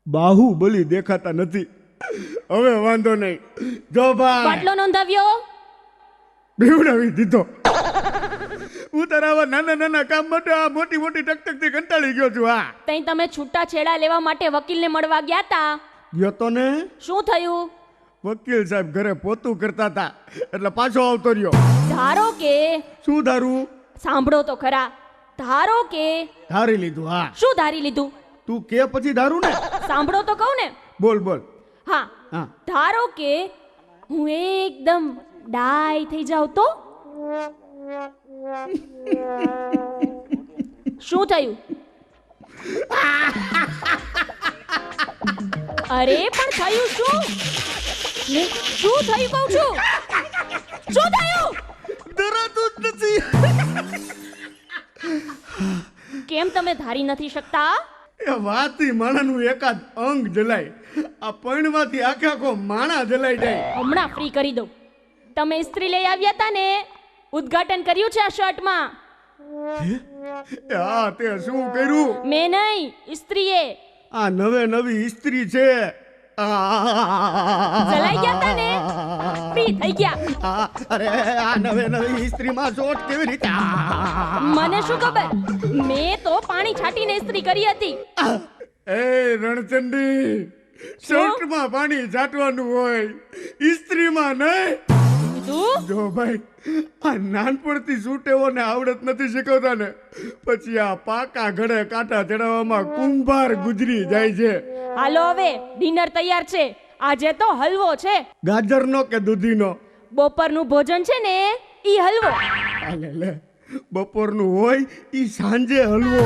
બાહુબલી દેખાતા નથી. હવે વાંધો નહીં. જો ભાઈ બાટલો નોંધાવ્યો. બેવડાવી દીધો. હું તારા આવા નાના નાના કામ માટે આ મોટી મોટી ટકટકથી કંટાળી ગયો છું. હા તઈ તમે છૂટા છેડા લેવા માટે વકીલને મળવા ગયા તા. ગયો તો ને. શું થયું? વકીલ સાહેબ ઘરે પોતું કરતા હતા એટલે પાછો આવતો રહ્યો. ધારો કે શું ધારું? સાંભળો તો ખરા. ધારો કે ધારી લીધું. હા શું ધારી લીધું? તું કે પછી ધારું ને. સાંભળો તો કહું ને. બોલ બોલ. હા હા ધારો કે હું એકદમ ડાય થઈ જાઉં તો શું થયું? અરે પણ થયું શું? શું થયું કહું છું? શું થયું? ડરાતું જ નથી. કેમ તમે ધારી નથી શકતા? એ વાતી માણાનું એકાદ અંગ જલાય. આ પૈણમાંથી આખે આખો માણા જલાઈ જાય. હમણાં ફ્રી કરી દઉં. તમે ઇસ્ત્રી લઈ આવ્યા હતા ને, ઉદ્ઘાટન કર્યું છે આ શર્ટમાં. હા તે શું કર્યું? મેં નહીં, ઇસ્ત્રીએ. આ નવે નવી ઇસ્ત્રી છે. જલાઈ ગયા હતા ને, ફ્રી થઈ ગયા. અરે આ નવે નવી ઇસ્ત્રીમાં શોટ કેવી રીતે? મને શું ખબર, મેં તો પાણી છાંટીને ઇસ્ત્રી કરી હતી. એ રણચંડી, શર્ટમાં પાણી છાંટવાનું હોય, ઇસ્ત્રીમાં નહીં. તું જો ભાઈ આ નાનપણથી સૂટેવોને આવડત નથી શીખવતા ને, પછી આ પાકા ઘડે કાંટા ચડાવવામાં કુંભાર ગુજરી જાય છે. હાલો હવે ડિનર તૈયાર છે. આજે તો હલવો છે. ગાજરનો કે દૂધીનો? બપોરનું ભોજન છે ને, ઈ હલવો. આલે લે, બપોરનું હોય ઈ સાંજે હલવો.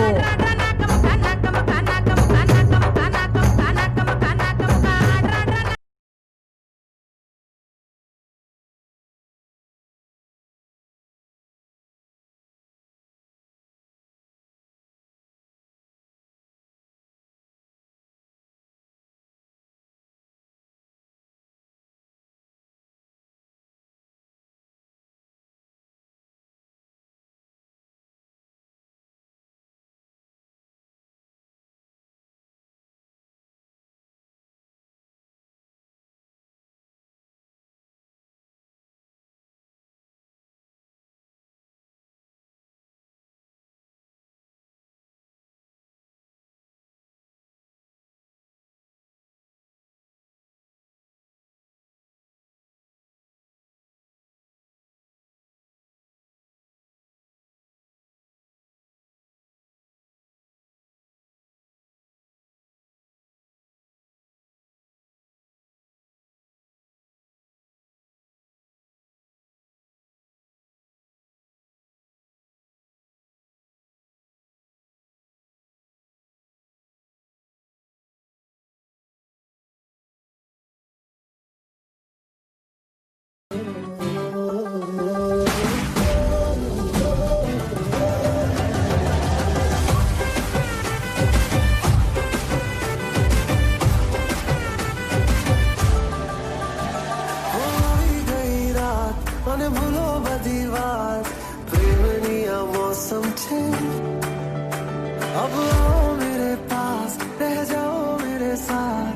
अब आओ मेरे पास रह जाओ मेरे साथ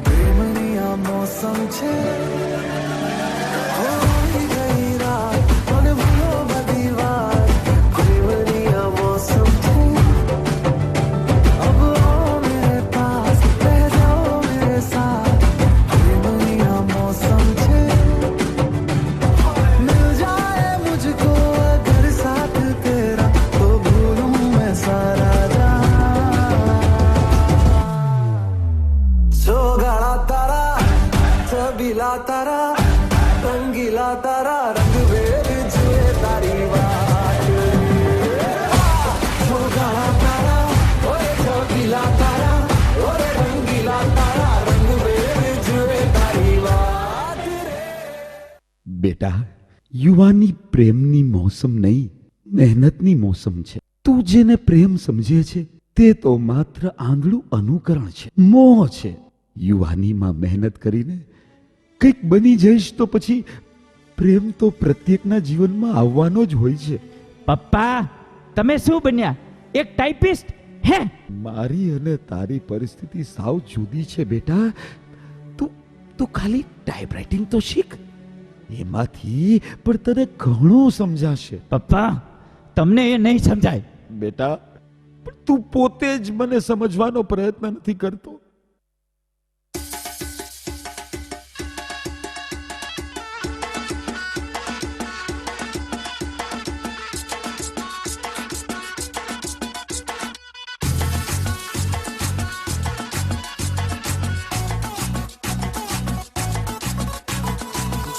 प्रेमनी आ मौसम छे होई गई रात मन भूलो बधी વાત प्रेमनी आ मौसम छे अब आओ मेरे पास रह जाओ मेरे साथ प्रेमनी आ मौसम छे मिल जाए मुझको अगर साथ तेरा तो भूलूं मैं सारा छबीला तारा रंगीला तारा रंग वेर जुए तारी वाट छोगाला तारा ओए छबीला तारा ओए रंगीला तारा रंग वेर जुए तारी वाट બેટા, યુવાની પ્રેમની મોસમ નહીં, મહેનતની મોસમ છે. તું જેને પ્રેમ સમજે છે તે તો માત્ર આંધળું અનુકરણ છે, મોહ છે. યુવાનીમાં મહેનત કરીને કંઈક બની જઈશ તો પછી પ્રેમ તો પ્રત્યેકના જીવનમાં આવવાનો જ હોય છે. પપ્પા, તમે શું બન્યા? એક ટાઈપિસ્ટ? હે મારી અને તારી પરિસ્થિતિ સાવ જુદી છે બેટા. તું તું ખાલી ટાઈપરાઇટિંગ તો શીખ, એમાંથી પણ તને ઘણું સમજાશે. પપ્પા તમને એ નહીં સમજાય. બેટા પણ તું પોતે જ મને સમજવાનો પ્રયત્ન નથી કરતો.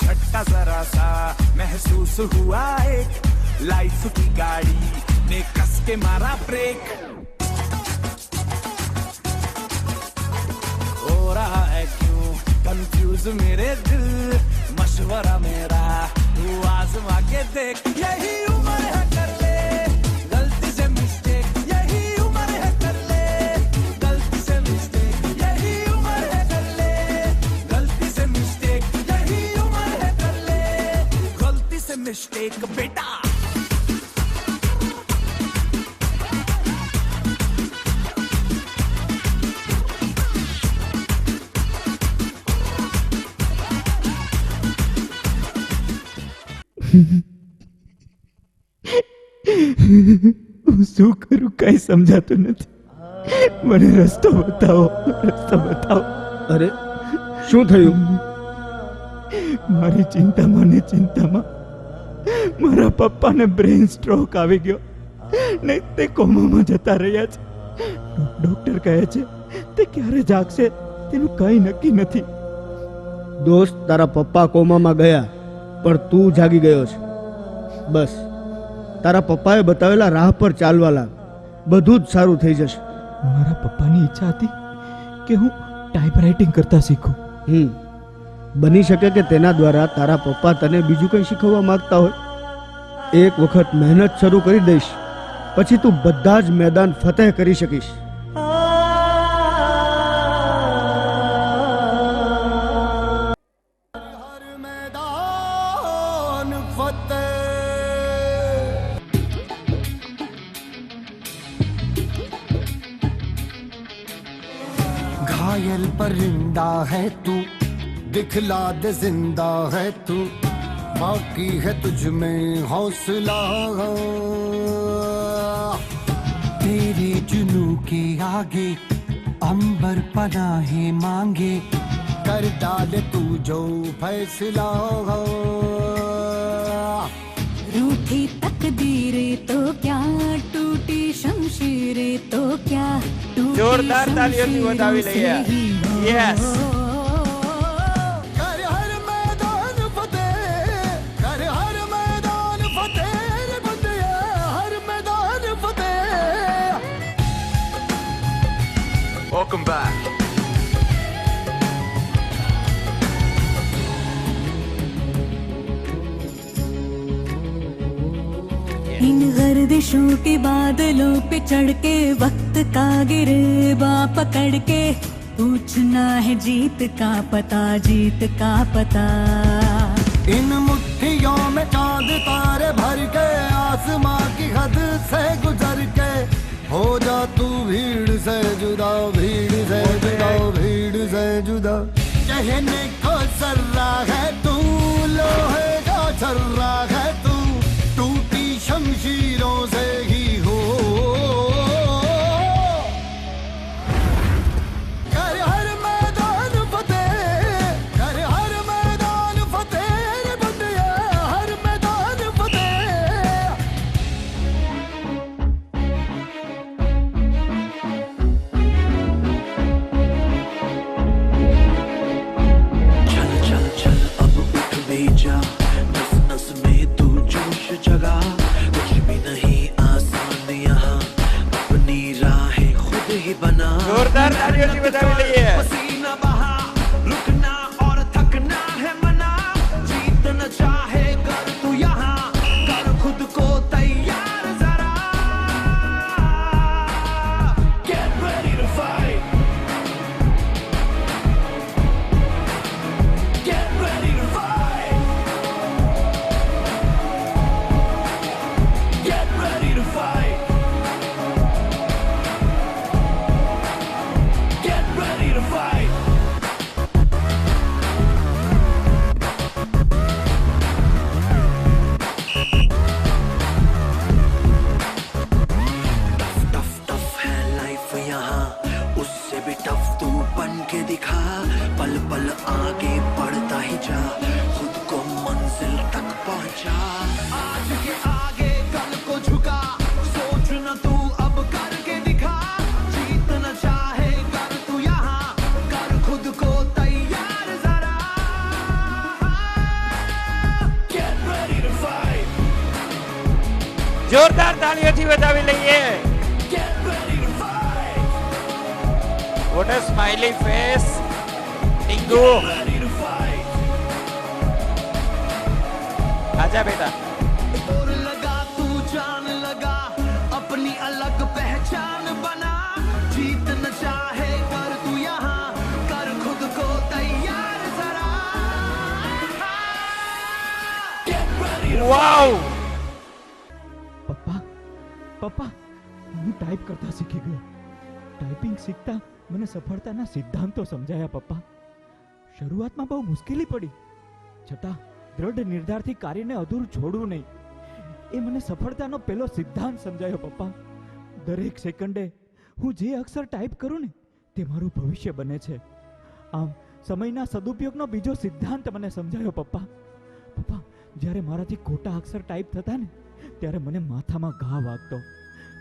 झटका जरा सा महसूस हुआ एक, लाइफ की गाड़ी ने कस के मारा ब्रेक. हो रहा है क्यों कंफ्यूज मेरे दिल, मशवरा मेरा तू आजमा के देख. यही उम्र है कर ले गलती से मिस्टेक, यही उम्र है कर ले गलती से मिस्टेक, यही उम्र है कर ले गलती से मिस्टेक, यही उम्र है कर ले गलती से मिस्टेक. बेटा હું શું કરું કઈ સમજાતું નથી. મને રસ્તો બતાવો, રસ્તો બતાવો. અરે શું થયું? મારી ચિંતામાં ને ચિંતામાં મારા પપ્પાને બ્રેન સ્ટ્રોક આવી ગયો ને તે કોમામાં જતા રહ્યા છે. ડોક્ટર કહે છે તે ક્યારે જાગશે તેનું કંઈ નક્કી નથી. દોસ્ત, તારા પપ્પા કોમામાં ગયા પણ તું જાગી ગયો છે. બસ તારા પપ્પાએ બતાવેલા રાહ પર ચાલવા લાગ, બધું જ સારું થઈ જશે. મારા પપ્પાની ઈચ્છા હતી કે હું ટાઈપરાઇટિંગ કરતા શીખું. બની શકે કે તેના દ્વારા તારા પપ્પા તને બીજું કંઈ શીખવવા માંગતા હોય. એક વખત મહેનત શરૂ કરી દઈશ પછી તું બધા જ મેદાન ફતેહ કરી શકીશ. घायल परिंदा है तू, दिखला दे जिंदा है तू, बाकी है तुझ में हौसला. तेरे जुनू के आगे अंबर पनाहे मांगे, कर डाले तू जो फैसला. रूठी तकदीरें तो क्या, टूटी शमशीरें तो क्या, टूटी जोरदार तालियों से વધાવી લઈએ. Yes. कर हर मैदान फतेह, कर हर मैदान फतेह रे बंदिया, हर मैदान फतेह. Welcome back. इन गर्दिशों के बादलों पे चढ़ के वक्त का गिरबा पकड़ के, पूछना है जीत का पता, जीत का पता. इन मुट्ठियों में चांद तारे भर के, आसमां की हद से गुजर के, हो जा तू भीड़ से जुदा, भीड़ से जुदा, भीड़ से जुदा. कहने को सर्रा है तू, लोहे का छर्रा है तू, टूटी शमशीरों से ही हो. कर हर मैदान फतेह, कर हर मैदान फतेह रे बंदिया, हर मैदान फतेह. दिखा, पल पल आगे बढ़ता ही जा, खुद को मंजिल तक पहुंचा। आज के आगे कल को झुका, सोच न तू अब करके दिखा, जीत न चाहे कर तू यहाँ, कर खुद को तैयार जरा। Get ready to fight. જોરદાર તાળીઓથી વધાવી લઈએ. Get ready to fight. What a smiley face. Tingu Ready to fight. આજા બેટા. और लगा तू जान लगा, अपनी अलग पहचान बना, जीत न चाहे कर तू यहाँ, कर खुद को तैयार जरा। Get ready to વાવ. પપ્પા પપ્પા હું ટાઈપ કરતા શીખી ગયો. ટાઈપિંગ શીખતા મને સફળતાના સિદ્ધાંતો સમજાયા પપ્પા. શરૂઆતમાં બહુ મુશ્કેલી પડી, છતાં દ્રઢ નિર્ધારથી કાર્યને અધૂરું છોડવું નહીં, એ મને સફળતાનો પહેલો સિદ્ધાંત સમજાયો પપ્પા. દરેક સેકન્ડે હું જે અક્ષર ટાઈપ કરું ને તે મારું ભવિષ્ય બને છે. આમ સમયના સદુપયોગનો બીજો સિદ્ધાંત મને સમજાયો પપ્પા. પપ્પા જ્યારે મારાથી ખોટા અક્ષર ટાઈપ થતા ને ત્યારે મને માથામાં ઘા વાગતો.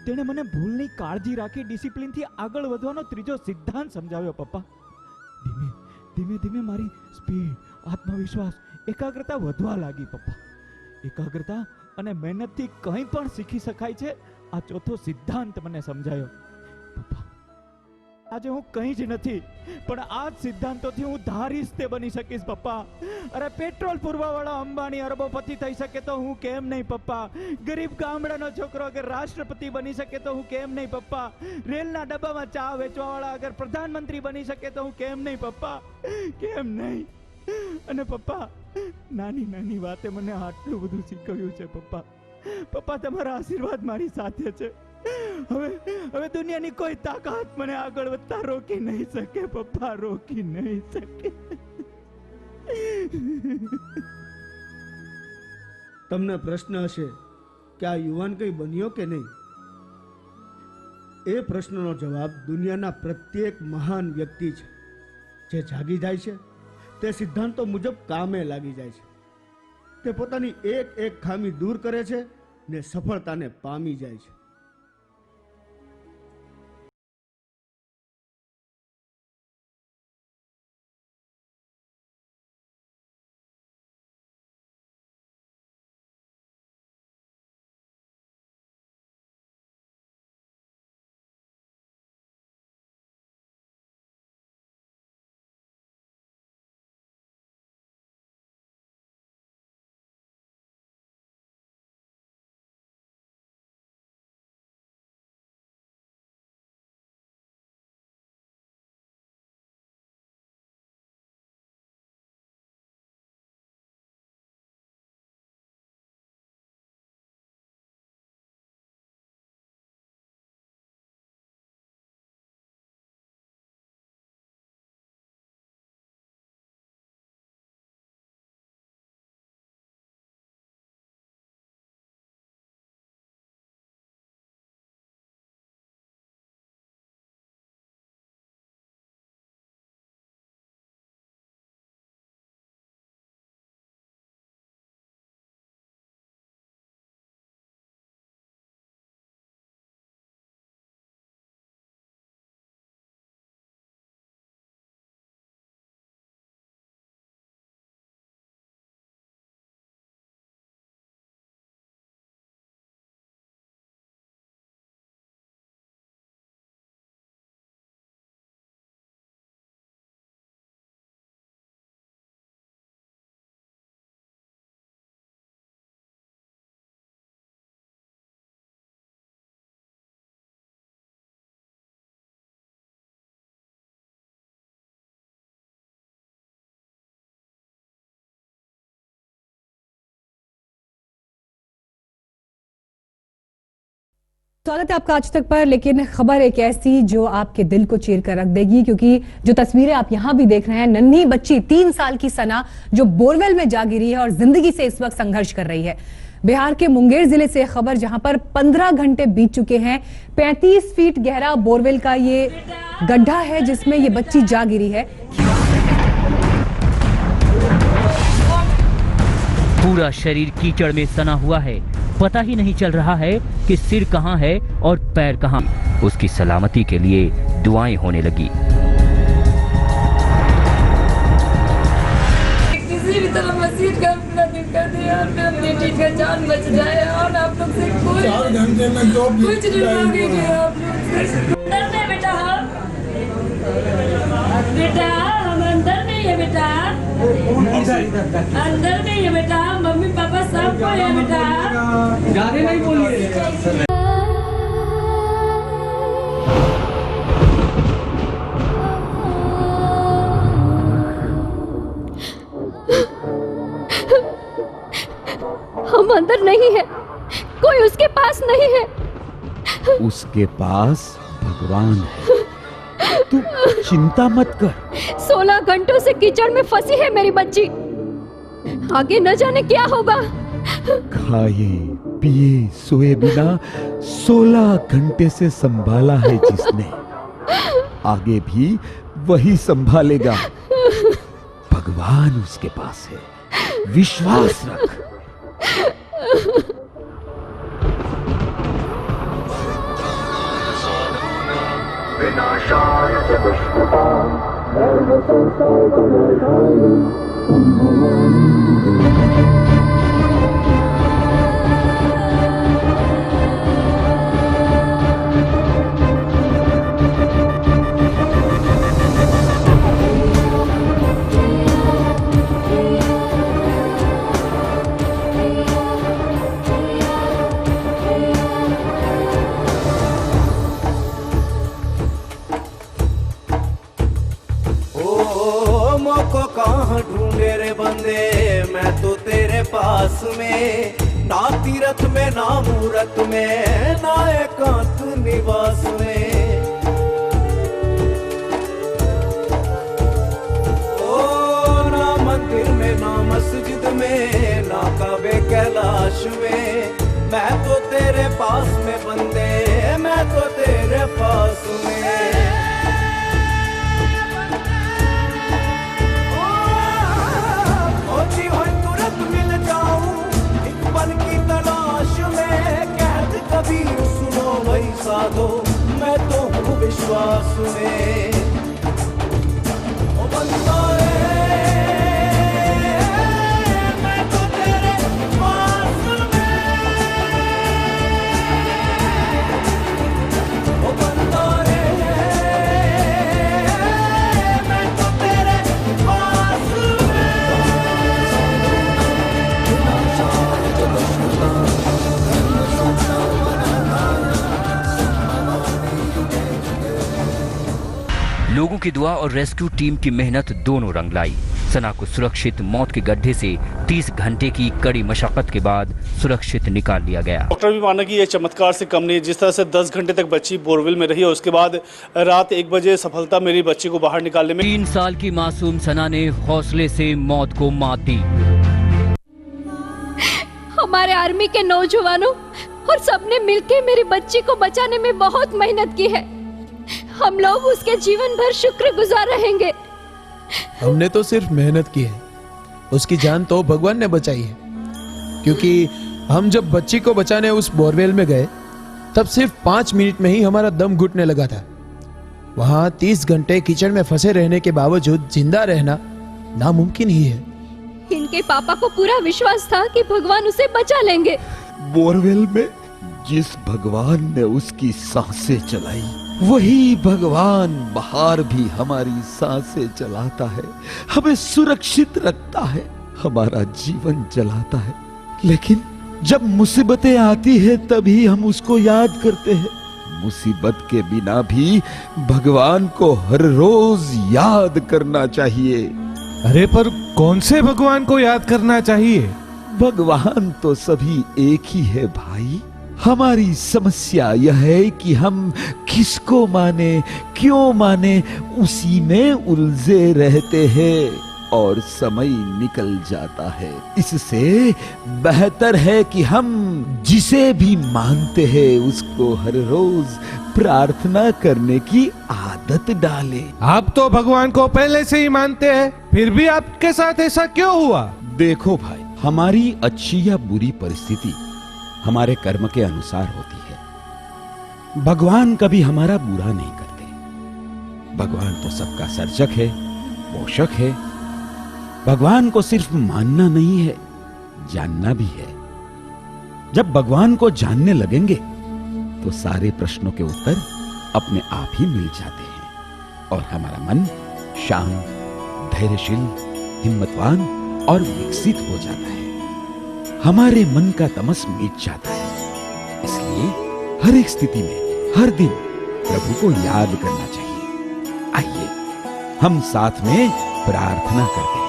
તેણે મને ભૂલની કાળજી રાખી ડિસિપ્લિનથી આગળ વધવાનો ત્રીજો સિદ્ધાંત સમજાવ્યો પપ્પા. ધીમે ધીમે ધીમે મારી સ્પીડ, આત્મવિશ્વાસ, એકાગ્રતા વધવા લાગી પપ્પા. એકાગ્રતા અને મહેનતથી કંઈ પણ શીખી શકાય છે, આ ચોથો સિદ્ધાંત મને સમજાયો પપ્પા. આજે હું કંઈ જ નથી, પણ આ જ સિદ્ધાંતોથી હું ધારીશ તે બની શકીશ પપ્પા. અરે પેટ્રોલ પૂરવાવાળા અંબાણી અરબોપતિ થઈ શકે તો હું કેમ નહીં પપ્પા? ગરીબ ગામડાનો છોકરો અગર રાષ્ટ્રપતિ બની શકે તો હું કેમ નહીં પપ્પા? રેલના ડબ્બામાં ચા વેચવાવાળા અગર પ્રધાનમંત્રી બની શકે તો હું કેમ નહીં પપ્પા? કેમ નહીં? અને પપ્પા નાની નાની વાતે મને આટલું બધું શીખવ્યું છે પપ્પા. પપ્પા તમારા આશીર્વાદ મારી સાથે છે. હવે દુનિયાની કોઈ તાકાત મને આગળ વધતા રોકી નહીં શકે પપ્પા, રોકી નહીં શકે. તમને પ્રશ્ન હશે કે આ યુવાન કંઈ બન્યો કે નહીં. એ પ્રશ્નનો જવાબ દુનિયાના પ્રત્યેક મહાન વ્યક્તિ છે. જે જાગી જાય છે તે સિદ્ધાંતો મુજબ કામે લાગી જાય છે. તે પોતાની એક એક ખામી દૂર કરે છે ને સફળતાને પામી જાય છે. स्वागत है आपका आज तक पर। लेकिन खबर एक ऐसी जो आपके दिल को चीर कर रख देगी, क्योंकि जो तस्वीरें आप यहाँ भी देख रहे हैं, नन्ही बच्ची 3 साल की सना जो बोरवेल में जा गिरी है और जिंदगी से इस वक्त संघर्ष कर रही है। बिहार के मुंगेर जिले से खबर, जहां पर 15 घंटे बीत चुके हैं। 35 फीट गहरा बोरवेल का ये गड्ढा है जिसमें ये बच्ची जा गिरी है। पूरा शरीर कीचड़ में सना हुआ है, पता ही नहीं चल रहा है कि सिर कहां है और पैर कहां। उसकी सलामती के लिए दुआएं होने लगी। किसी भी तरह मस्जिद का अपना दिन कर दे यार, मेरा बेटी का जान बच जाए और आप लोग से कोई 4 घंटे में जो कुछ नहीं मांगेंगे आप लोग। अंदर में बेटा हम, बेटा हम अंदर नहीं है बेटा, अंदर नहीं है बेटा, मम्मी पापा सब कोई है बेटा। ज्यादा नहीं बोलिए। हम अंदर नहीं है, कोई उसके पास नहीं है। उसके पास भगवान है। तू चिंता मत कर। 16 घंटों से कीचड़ में फंसी है मेरी बच्ची, आगे न जाने क्या होगा। खाए पिए सोए बिना 16 घंटे से संभाला है जिसने, आगे भी वही संभालेगा। भगवान उसके पास है, विश्वास रख। कहाँ ढूंढे रे बंदे, मैं तो तेरे पास में, ना तीरथ में ना मूरत में, ना एकांत निवास में। ओ ना मंदिर में ना मस्जिद में, ना काबे कैलाश में, मैं तो तेरे पास में बंदे, मैं तो तेरे पास में। कभी सुनो भाई साधो, मैं तो हूँ विश्वास में। ओ बंदा मैं तो तेरे पास में। ओ बंदा मैं तो तेरे पास लोगों की दुआ और रेस्क्यू टीम की मेहनत दोनों रंग लाई। सना को सुरक्षित मौत के गड्ढे से 30 घंटे की कड़ी मशक्कत के बाद सुरक्षित निकाल लिया गया। डॉक्टर भी माना कि ये चमत्कार से कम नहीं। जिस तरह से 10 घंटे तक बच्ची बोरवेल में रही और उसके बाद रात 1 बजे सफलता मेरी बच्ची को बाहर निकालने में। 3 साल की मासूम सना ने हौसले से मौत को मात दी। हमारे आर्मी के नौजवानों और सबने मिलकर मेरी बच्ची को बचाने में बहुत मेहनत की है। हम लोग उसके जीवन भर शुक्रगुजार रहेंगे। हमने तो सिर्फ मेहनत की है, उसकी जान तो भगवान ने बचाई है। क्योंकि हम जब बच्ची को बचाने उस बोरवेल में गए तब सिर्फ 5 मिनट में ही हमारा दम घुटने लगा था। वहां 30 घंटे कीचड़ में फंसे रहने के बावजूद जिंदा रहना नामुमकिन ही है। इनके पापा को पूरा विश्वास था कि भगवान उसे बचा लेंगे। बोरवेल में जिस भगवान ने उसकी सांसें चलाई, वही भगवान बाहर भी हमारी सांसें चलाता है, हमें सुरक्षित रखता है, हमारा जीवन चलाता है। लेकिन जब मुसीबतें आती है तभी हम उसको याद करते हैं। मुसीबत के बिना भी भगवान को हर रोज याद करना चाहिए। अरे पर कौन से भगवान को याद करना चाहिए? भगवान तो सभी एक ही है भाई। हमारी समस्या यह है कि हम किसको माने, क्यों माने, उसी में उलझे रहते हैं। और समय निकल जाता है। इससे बेहतर है कि हम जिसे भी मानते हैं उसको हर रोज प्रार्थना करने की आदत डालें। आप तो भगवान को पहले से ही मानते हैं, फिर भी आपके साथ ऐसा क्यों हुआ? देखो भाई, हमारी अच्छी या बुरी परिस्थिति हमारे कर्म के अनुसार होती है। भगवान कभी हमारा बुरा नहीं करते। भगवान तो सबका सर्जक है, पोषक है। भगवान को सिर्फ मानना नहीं है, जानना भी है। जब भगवान को जानने लगेंगे तो सारे प्रश्नों के उत्तर अपने आप ही मिल जाते हैं और हमारा मन शांत, धैर्यशील, हिम्मतवान और विकसित हो जाता है। हमारे मन का तमस मिट जाता है। इसलिए हर एक स्थिति में हर दिन प्रभु को याद करना चाहिए। आइए हम साथ में प्रार्थना करते हैं।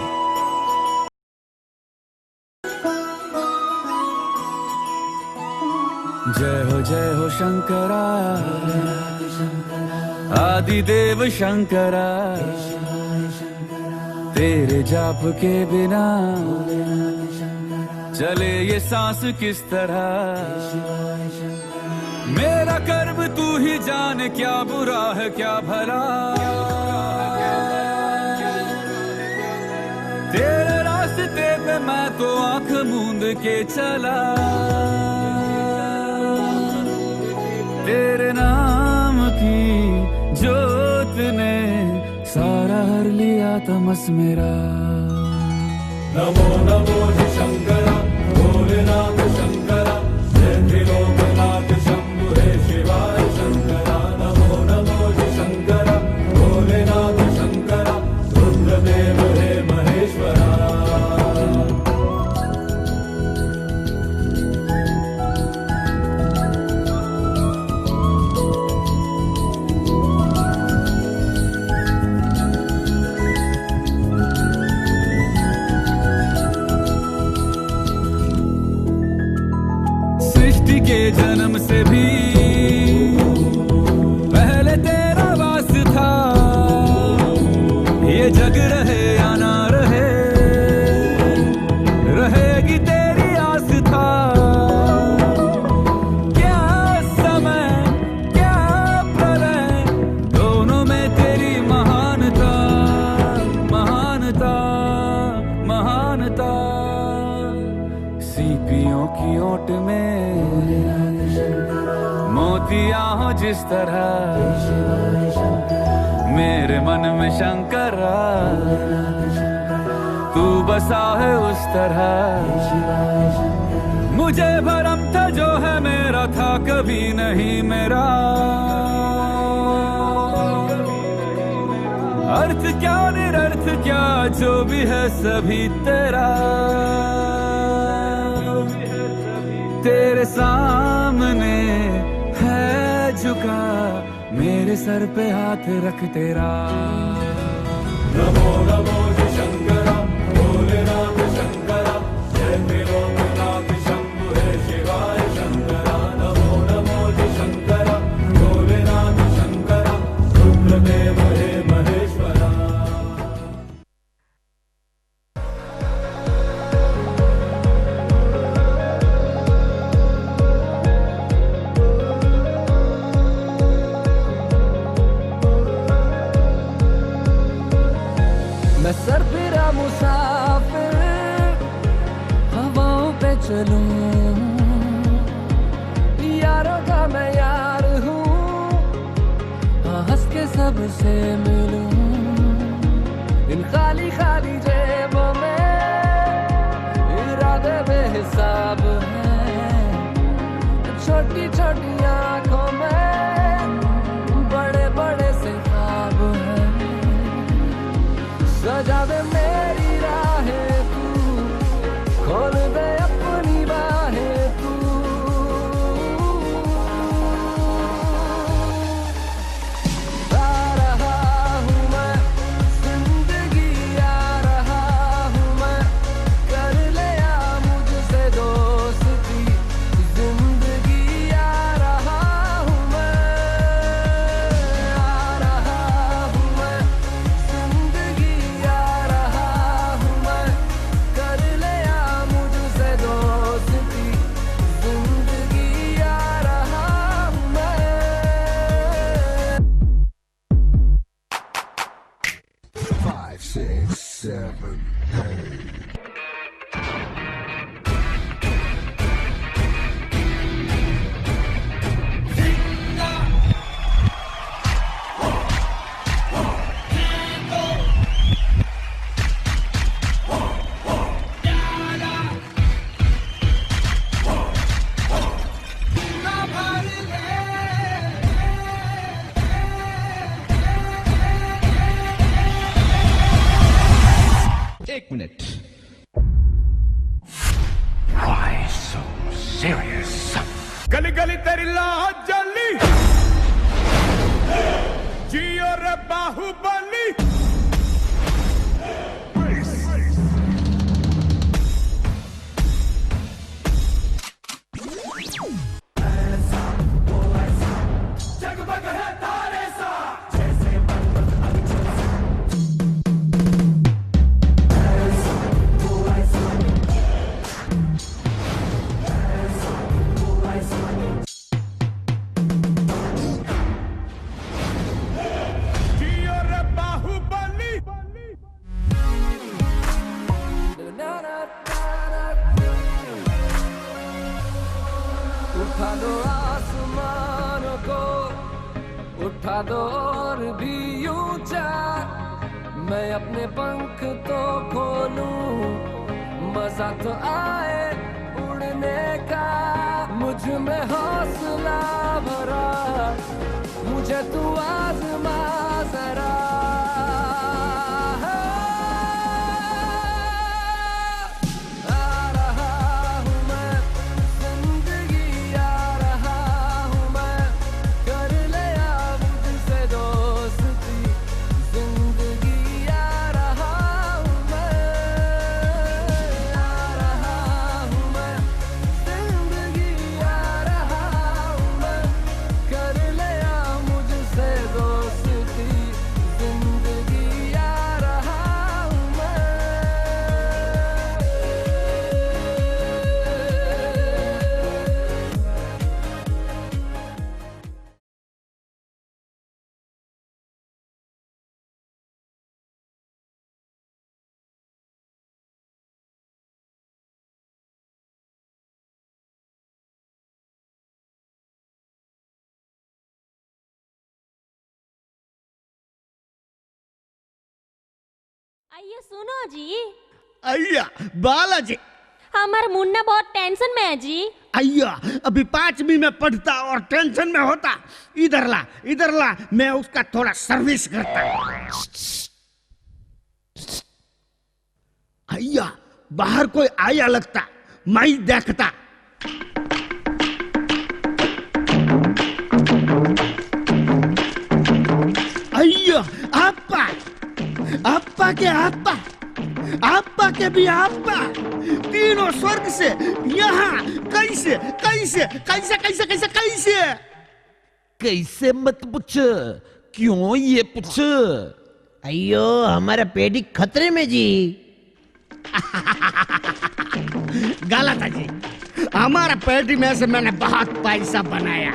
जय हो शंकरा, आदिदेव शंकरा, तेरे जाप के बिना चले ये सांस किस तरह। मेरा कर्म तू ही जाने, क्या बुरा है क्या भला। तेरे रास्ते पे मैं तो आंख मूंद के चला। तेरे नाम की जोत ने सारा हर लिया तमस मेरा। नमो नमो जी शंकरा, भोलेनाथ शंकरा, जय त्रिलोकनाथ शंभु हे शिवाय शंकरा। नमो नमो जी शंकरा, भोलेनाथ शंकरा, रुद्रदेव हे महेश्वरा। के जन्म से भी पहले तेरा वास था। ये जग रहे या ना रहे, रहेगी तेरी आस था। क्या समय क्या प्रलय, दोनों में तेरी महानता, महानता, महानता। सीपियों की ओट में मोतिया हो जिस तरह, मेरे मन में शंकरा तू बसा है उस तरह। मुझे भरम था जो है मेरा था कभी नहीं मेरा। अर्थ क्या निरर्थ क्या जो भी है सभी तेरा। तेरे सामने है झुका मेरे सर पे हाथ रख तेरा। नमो नमो जी शंकरा, भोलेनाथ शंकरा, जय त्रिलोकनाथ शंभु हे शिवाय शंकरा। नमो नमो जी शंकरा, भोलेनाथ शंकरा, रुद्रदेव हे महेश्वरा। मैं सरफिरा मुसाफिर हवाओं पे चलूं, यारों का मैं यार हूँ, हंस के सबसे मिलूं। इन खाली खाली जेबों में इरादे बेहिसाब हैं, छोटी छोटी आंखों में बड़े बड़े से ख्वाब हैं। सजा दे मेरी राहें तू, खोल दे अपनी बाहें तू। आ रहा हूँ मैं जिंदगी, आ रहा हूँ मैं, कर ले आ मुझसे दोस्ती। जिंदगी आ रहा हूँ मैं, आ रहा हूँ मैं, जिंदगी आ रहा 5, 6, 7, 8. एक मिनट. Why so serious? गली गली तेरी लाज जली, जियो रे बाहुबली. जगमग है तारे सा, जैसे जियो रे बाहुबली. उठा दो आसमानों को, उठा दो और भी ऊंचा. मैं अपने पंख तो खोलूं, मजा तो आए उड़ने का. मुझ में हौसला भरा, मुझे तू आजमा जरा. आ रहा हूँ मैं, जिंदगी आ रहा हूँ मैं. कर लिया मुझसे दोस्ती, जिंदगी आ रहा हूँ मैं. आ रहा हूँ मैं, जिंदगी आ रहा हूँ मैं. कर लिया मुझसे दोस्ती, जिंदगी आ रहा हूँ मैं. आइए सुनो जी, अय्या बालाजी, हमारा मुन्ना बहुत टेंशन में है जी. अय्या अभी 5वीं में पढ़ता और टेंशन में होता. इधर ला, मैं उसका थोड़ा सर्विस करता. अय्या बाहर कोई आया लगता, मैं देखता. अय्या आपा के भी आपा, तीनों स्वर्ग से यहाँ कैसे कैसे कैसे कैसे कैसे कैसे कैसे मत पूछ, क्यों ये पूछ. अयो हमारा पेटी खतरे में जी. गलत है जी, हमारा पेटी में से मैंने बहुत पैसा बनाया.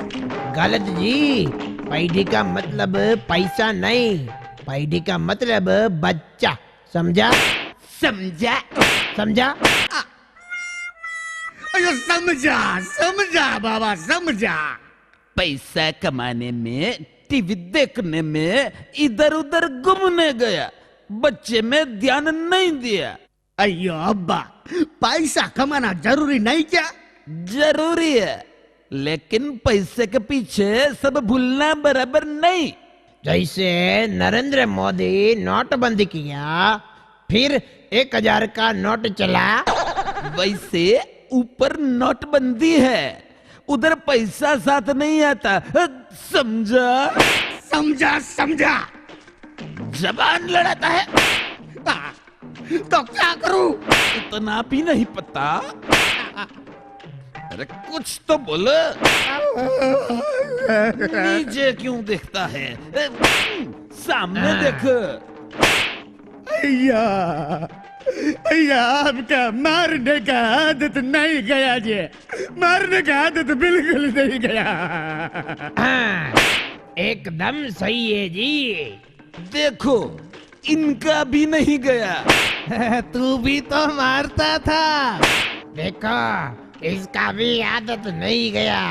गलत जी, पैडी का मतलब पैसा नहीं, पैडी का मतलब बच्चा. समझा? अयो समझा बाबा समझा. पैसा कमाने में, टीवी देखने में इधर उधर घूमने गया, बच्चे में ध्यान नहीं दिया. अयो अब्बा, पैसा कमाना जरूरी नहीं क्या? जरूरी है, लेकिन पैसे के पीछे सब भूलना बराबर नहीं. जैसे नरेंद्र मोदी नोटबंदी किया, फिर 1000 का नोट चला, वैसे ऊपर नोटबंदी है, उधर पैसा साथ नहीं आता. समझा. जबान लड़ाता है तो क्या करूं? इतना भी नहीं पता. अरे कुछ तो बोलो. नीचे क्यों देखता है, सामने देख. भैया आपका मारने का आदत नहीं गया जी, मारने का आदत बिल्कुल नहीं गया. एकदम सही है जी. देखो इनका भी नहीं गया। तू भी तो मारता था। देखो इसका भी आदत नहीं गया।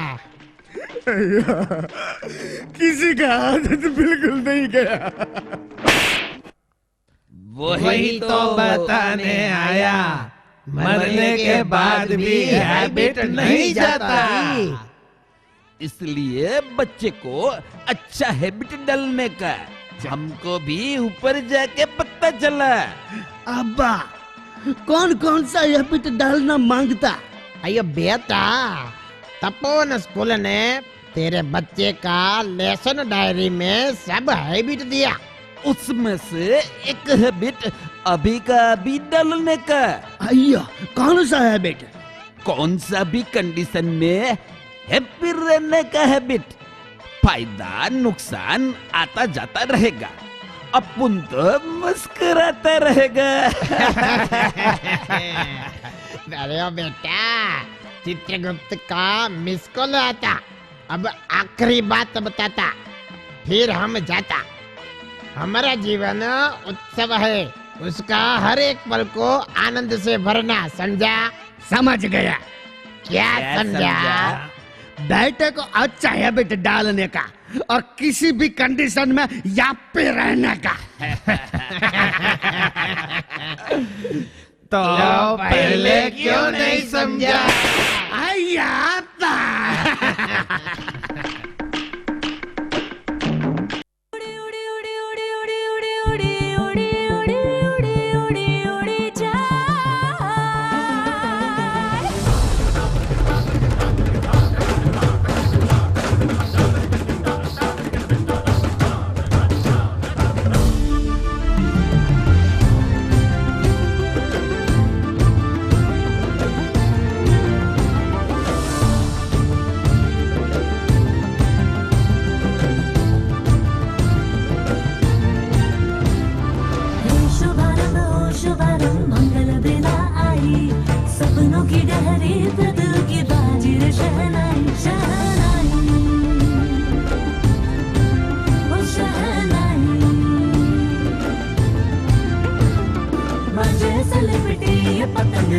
किसी का आदत बिल्कुल नहीं गया। वही तो बताने आया, मरने के बाद भी हैबिट नहीं जाता। इसलिए बच्चे को अच्छा हैबिट डालने का हमको भी ऊपर जाके पता चला। अब्बा कौन कौन सा हैबिट डालना मांगता? अयो बेटा, तपोवन स्कूल ने तेरे बच्चे का लेसन डायरी में सब हैबिट दिया। उसमें से एक हैबिट अभी का अभी डालने का। अय्या कौन सा हैबिट? कौन सा भी कंडीशन में हैप्पी रहने का हैबिट। फायदा नुकसान आता जाता रहेगा, अपन तो मुस्कुराता रहेगा। अरे बेटा, चित्रगुप्त का मिस कॉल आता। अब आखिरी बात बताता, फिर हम जाता। हमारा जीवन उत्सव है, उसका हर एक पल को आनंद से भरना। समझा? समझ गया। क्या समझा? बेटे को अच्छा हैबिट डालने का और किसी भी कंडीशन में यापे रहने का। तो पहले क्यों नहीं समझा? आता।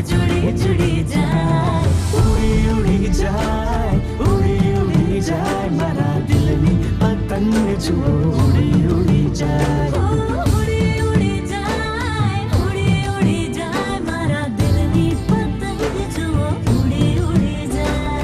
जुड़ी जुड़ी जाए, उड़ी उड़ी जाए, उड़ी उड़ी जाए, मारा दिल नी पतंग जो उड़ी उड़ी जाए, उड़ी उड़ी जाए, उड़ी उड़ी जाए, मारा दिल नी पतंग जो उड़ी उड़ी जाए।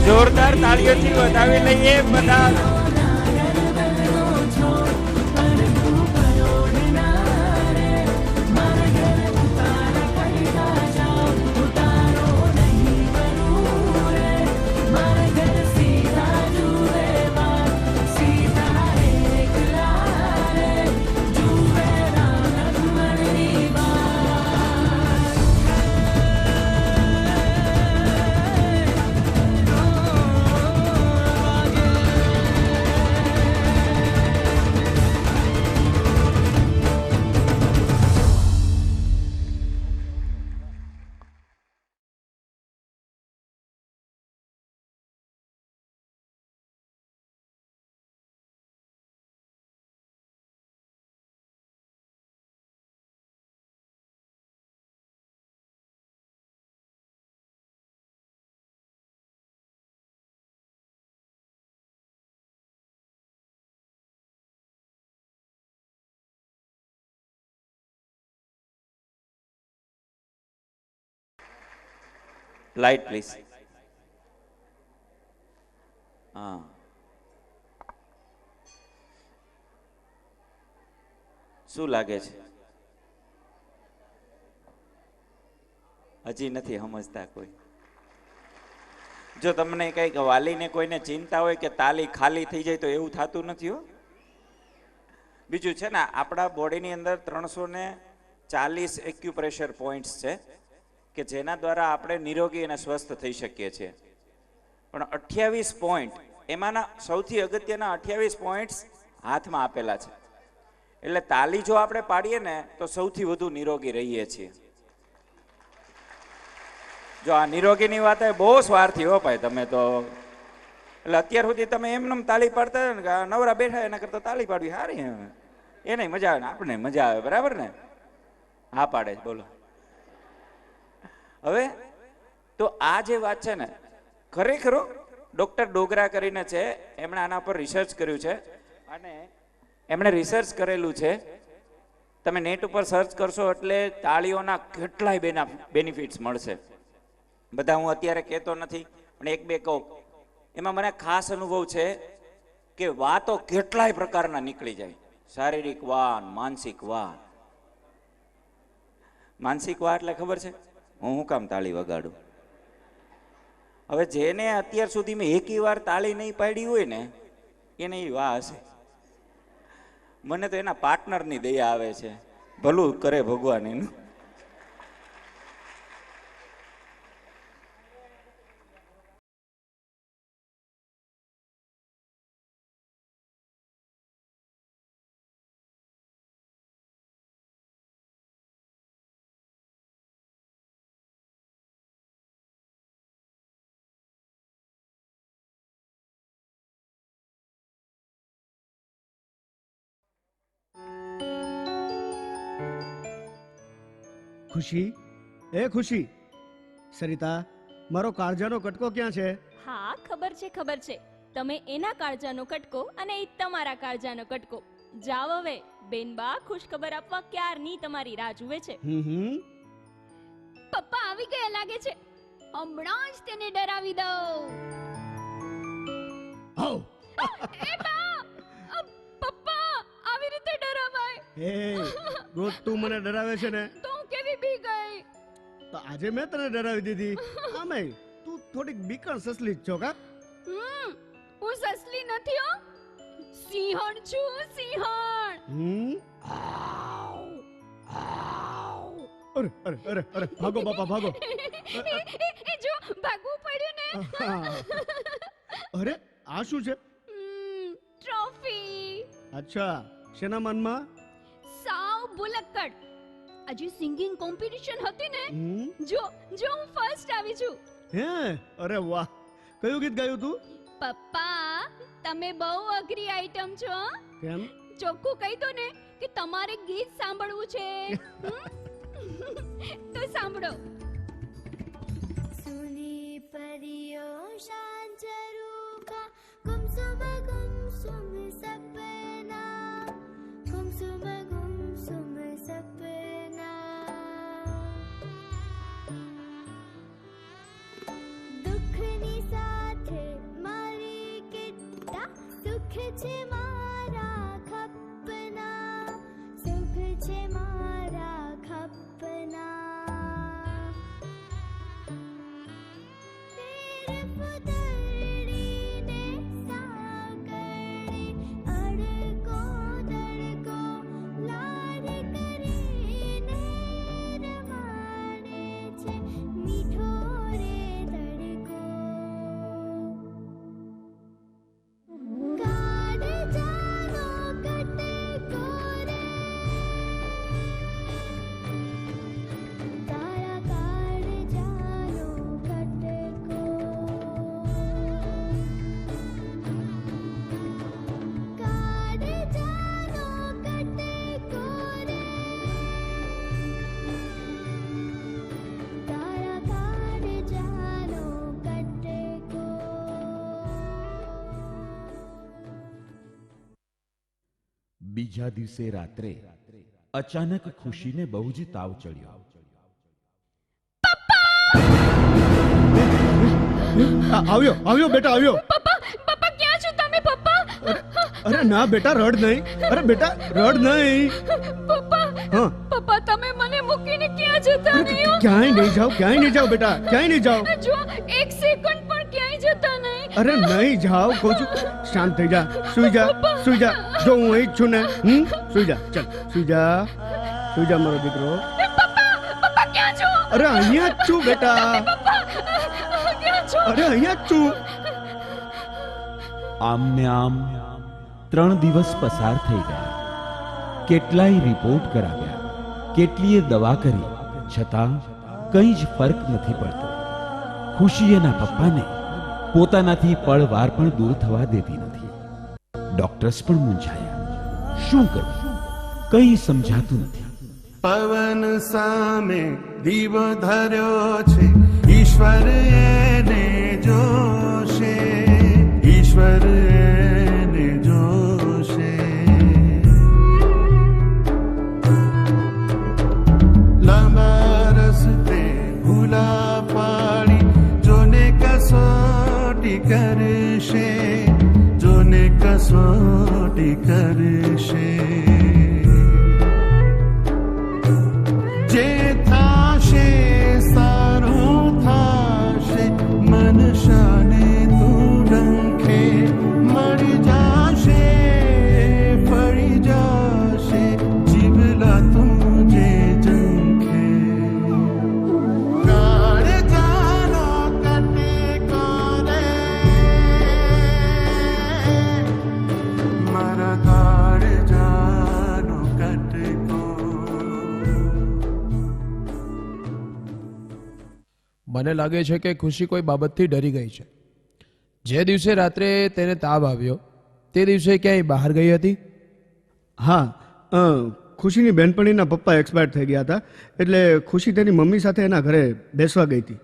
જોરદાર તાળીઓથી વધાવી લઈએ બધા। Light please. હા, શું લાગે છે? હજી નથી સમજતા કોઈ. જો તમને કંઈક વાલીને કોઈને ચિંતા હોય કે તાલી ખાલી થઈ જાય તો એવું થતું નથી હો. બીજું છે ને, આપણા બોડીની અંદર 340 એક્યુપ્રેશર પોઈન્ટ્સ છે કે જેના દ્વારા આપણે નિરોગી અને સ્વસ્થ થઈ શકીએ છીએ. પણ 28 પોઈન્ટ, એમાંના સૌથી અગત્યના 28 પોઈન્ટ્સ હાથમાં આપેલા છે. એટલે તાલી જો આપણે પાડીએ ને તો સૌથી વધુ નિરોગી રહીએ છીએ. જો આ નિરોગીની વાત બહુ સ્વાર્થી હો ભાઈ તમે તો. એટલે અત્યાર સુધી તમે એમને તાલી પાડતા ને કે નવરા બેઠા એના કરતા તાલી પાડવી સારી, એને મજા આવે ને આપણને મજા આવે, બરાબર ને? હા પાડે, બોલો. હવે તો આ જે વાત છે ને, ખરેખર ડોક્ટર ડોગરા કરીને છે, એમણે આના પર રિસર્ચ કર્યું છે અને એમણે રિસર્ચ કરેલું છે. તમે નેટ ઉપર સર્ચ કરશો એટલે તાળીઓના કેટલાય બેનિફિટ્સ મળશે. બધા હું અત્યારે કહેતો નથી, પણ એક બે કહું. એમાં મને ખાસ અનુભવ છે કે વાતો કેટલાય પ્રકારના નીકળી જાય. શારીરિક વાન, માનસિક વાન. માનસિક વા એટલે ખબર છે? હું કામ તાળી વગાડું? હવે જેને અત્યાર સુધી મેં એકી વાર તાળી નહીં પાડી હોય ને એને એ વાહ હશે. મને તો એના પાર્ટનરની દયા આવે છે, ભલું કરે ભગવાન એનું. ખુશી, એ ખુશી, સરિતા, મારો કાળજાનો કટકો ક્યાં છે? હા ખબર છે. તમે એના કાળજાનો કટકો અને એ તમારા કાળજાનો કટકો. જાવ હવે, બેનબા ખુશ ખબર આપવા ક્યારની તમારી રાહ જુએ છે. પપ્પા આવી ગયા લાગે છે. હમણાં જ તેને ડરાવી દઉં. એ બા, પપ્પા આવી રીતે ડરાવાય? હે, રોજ તું મને ડરાવે છે ને? તો હું કેવી બી ગઈ? તો આજે મેં તને ડરાવી દીધી. આમે તું થોડીક બીકણ સસલી જ છો કા? હું સસલી નથી હો, સિંહણ છું, સિંહણ. અરે અરે અરે અરે, ભાગો બાપા ભાગો. એ જો ભાગવું પડ્યું ને. અરે આ શું છે? ટ્રોફી. અચ્છા, શેના માનમાં? સાવ ભુલક્કડ. આજે સિંગિંગ કોમ્પિટિશન હતી ને, જો હું ફર્સ્ટ આવી છું. હે, અરે વાહ. કયું ગીત ગાયું તું? પપ્પા તમે બહુ અઘરી આઈટમ છો. કેમ? ચોખ્ખું કહી દો ને કે તમારે ગીત સાંભળવું છે. તો સાંભળો. સુની પરિયો શાંત રૂખા ગુમસુમ ગુમસુમ સપના ગુમસુમ ગુમસુમ સપના દુઃખની સાથે મારી કેટલા સુખ છે મારા ખપના સુખ છે મારા ખપના બીજા દિવસે રાત્રે અચાનક ખુશીને બહુ જ તાવ ચડ્યો. આવ્યો આવ્યો બેટા આવ્યો. પપ્પા પપ્પા ક્યાં છો તમે પપ્પા? અરે ના બેટા રડ નહીં. અરે બેટા રડ નહીં. પપ્પા હા પપ્પા તમે મને મૂકીને ક્યાં જતા નહીં હો? ક્યાંય નહીં જાઓ, ક્યાંય નહીં જાઓ બેટા, ક્યાંય નહીં જાઓ. જો એક સેકન્ડ પણ ક્યાંય જતા નહીં. અરે નહીં જાઓ કહું છું. શાંત થઈ જા, સુઈ જા, સુઈ જા. જો હું અહીં જ છું ને. સુઈ જા, ચાલ સુઈ જા, સુઈ જા મારો દીકરો. પપ્પા ક્યાં છો? અરે અહીંયા જ છું બેટા. પપ્પા ક્યાં છો? અરે અહીંયા જ છું. આમ ને આમ 3 દિવસ પસાર થઈ ગયા. કેટલાય રિપોર્ટ કરાવ્યા, કેટલીય દવા કરી, છતાં કંઈ જ ફરક નથી પડતો. ખુશી એના પપ્પાને પોતાનાથી પળવાર પણ દૂર થવા દેતી નથી. ડોક્ટર્સ પણ મૂંઝાયા. શું કરવું કંઈ સમજાતું નથી. પવન સામે દીવો ધર્યો છે, ઈશ્વર એને જોશે, ઈશ્વર એને જોશે. લાંબા રસ્તે ભૂલા પાડી જોને કસોટી કરશે, જોને કસોટી કરશે. જે થાશે સારું થાશે, મનશાને તું ડંખે મળી જાશે, ફળી જાશે જીવલા તું જે જંખે. કાળ જાનો કટે કોને મારા કાળ જાનો કટે. મને લાગે છે કે ખુશી કોઈ બાબતથી ડરી ગઈ છે. જે દિવસે રાત્રે તેને તાવ આવ્યો તે દિવસે ક્યાંય બહાર ગઈ હતી? હા ખુશીની બહેનપણીના પપ્પા એક્સપાયર થઈ ગયા હતા, એટલે ખુશી તેની મમ્મી સાથે એના ઘરે બેસવા ગઈ હતી.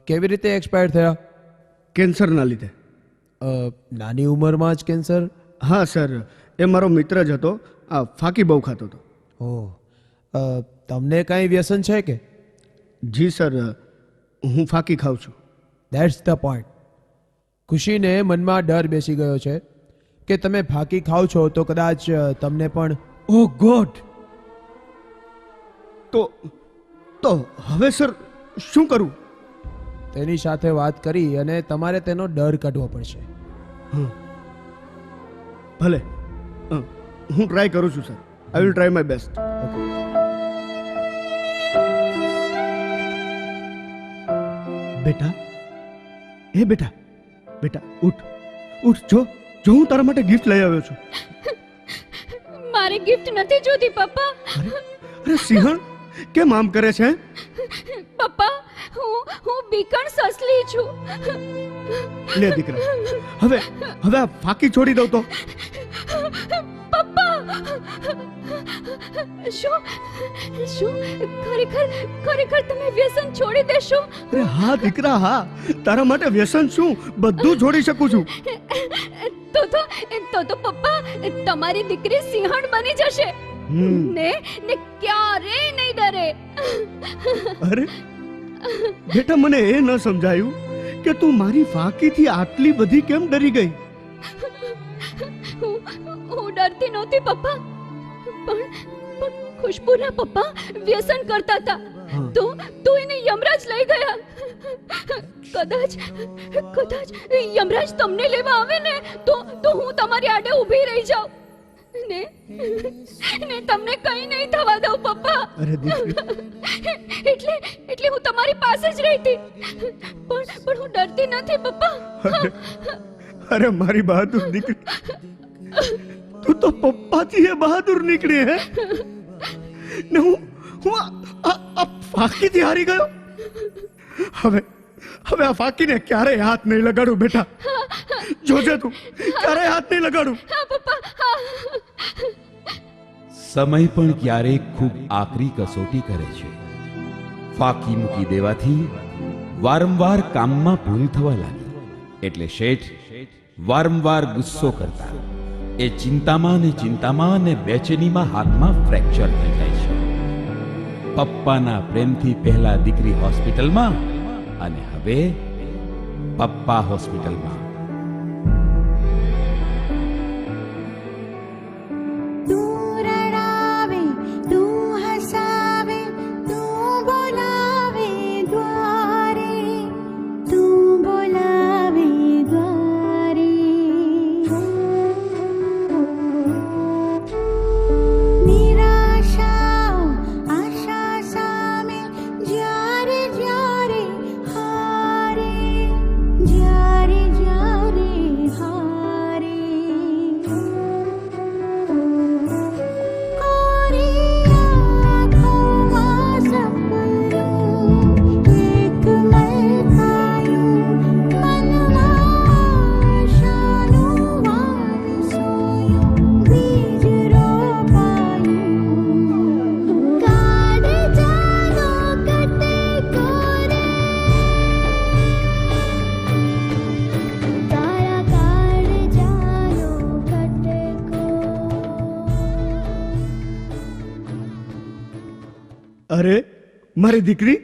કેવી રીતે એક્સપાયર થયા? કેન્સરના લીધે. નાની ઉંમરમાં જ કેન્સર? હા સર, એ મારો મિત્ર જ હતો. આ ફાકી બહુ ખાતો હતો. ઓહ, તમને કાંઈ વ્યસન છે કે? જી સર, હું ફાકી ખાઉં છું. That's the point. ખુશીને મનમાં ડર બેસી ગયો છે કે તમે ફાકી ખાઓ છો તો કદાચ તમને પણ. ઓ ગોડ! તો હવે સર શું કરું? તેની સાથે વાત કરી અને તમારે તેનો ડર કાઢવો પડશે. ભલે, હું ટ્રાય કરું છું sir. I will try my best. બેટા, એ બેટા, બેટા ઉઠ, ઉઠ. જો હું તારા માટે ગિફ્ટ લઈ આવ્યો છું. મારી ગિફ્ટ નથી જોતી પપ્પા. અરે સિંહણ, કેમ આમ કરે છે? પપ્પા, હું બીકણ સસલી છું. લે દીકરા, હવે આ ફાકી છોડી દઉં તો? પપ્પા, શું ખરેખર તમે વ્યસન છોડી દેશો? અરે હા દીકરા, હા. તારા માટે વ્યસન શું, બધું છોડી શકું છું. તો પપ્પા, તમારી દીકરી સિંહણ બની જશે ને ક્યારેય નહીં ડરે. અરે બેટા, મને એ ન સમજાયું કે તું મારી ફાકીથી આટલી બધી કેમ ડરી ગઈ? હું ડરતી નહોતી પપ્પા, પણ ખુશ્બુના પપ્પા વ્યસન કરતા હતા તો એને યમરાજ લઈ ગયા. કદાચ યમરાજ તમને લેવા આવે ને તો હું તમારી આડે ઊભી રહી જાઉં ને તમને કંઈ નહીં થવા દઉં પપ્પા. અરે એટલે હું તમારી પાસે જ રહેતી, પણ હું ડરતી નથી પપ્પા. અરે મારી બહાદુર દીકરી, તું તો પપ્પાથી એ બહાદુર નીકળી હે ને હું આ ફાકીથી હારી ગયો. હવે આ ફાકીને ક્યારેય હાથ નહીં લગાડું બેટા. જોજે તું, ક્યારેય હાથ નહીં લગાડું. સમય પણ ક્યારેક ખૂબ આકરી કસોટી કરે છે. ફાકી મૂકી દેવાથી વારંવાર કામમાં ભૂલ થવા લાગી, એટલે શેઠ વારંવાર ગુસ્સો કરતા. એ ચિંતામાં ને બેચેનીમાં હાથમાં ફ્રેક્ચર થઈ જાય છે. પપ્પાના પ્રેમથી પહેલા દીકરી હોસ્પિટલમાં અને હવે પપ્પા હોસ્પિટલમાં. તું રડાવે તું હસાવે તું બોલાવે દ્વારે તું બોલાવે દ્વારે નિરાશા આશા સામે જ્યારે જ્યારે હારે જ્યારે જ્યારે હારે અરે મારી દીકરી,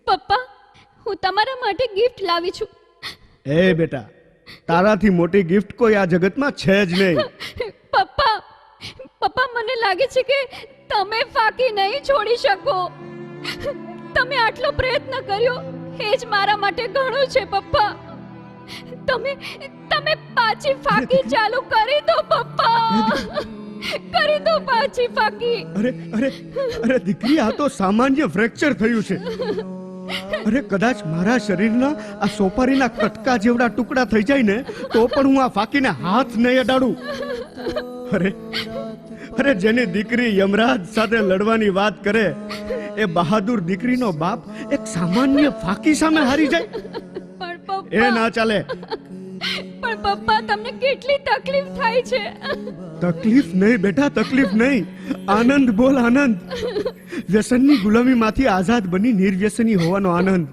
પપ્પા હું તમારા માટે ગિફ્ટ લાવી છું. એ બેટા, તારાથી મોટી ગિફ્ટ કોઈ આ જગતમાં છે જ નહીં. પપ્પા પપ્પા મને લાગે છે કે તમે ફાકી નહીં છોડી શકો. તમે આટલો પ્રયત્ન કર્યો એ જ મારા માટે ઘણું છે પપ્પા. તમે તમે પાછી ફાકી ચાલુ કરી દો પપ્પા. કરી દો પાછી ફાકી. અરે અરે અરે દીકરી, આ તો સામાન્ય ફ્રેક્ચર થયું છે. અરે કદાચ મારા શરીરના આ સોપારીના કટકા જેવડા ટુકડા થઈ જાય ને તો પણ હું આ ફાકીને હાથ નહીં અડાડું. અરે અરે જેની દીકરી યમરાજ સાથે લડવાની વાત કરે એ બહાદુર દીકરીનો બાપ એક સામાન્ય ફાકી સામે હારી જાય? એ ના ચાલે. પણ પપ્પા તમને કેટલી તકલીફ થાય છે? તકલીફ નહીં બેટા, તકલીફ નહીં. આનંદ બોલ, આનંદ. વ્યસનની ગુલામીમાંથી આઝાદ બની નિર્વ્યસની હોવાનો આનંદ.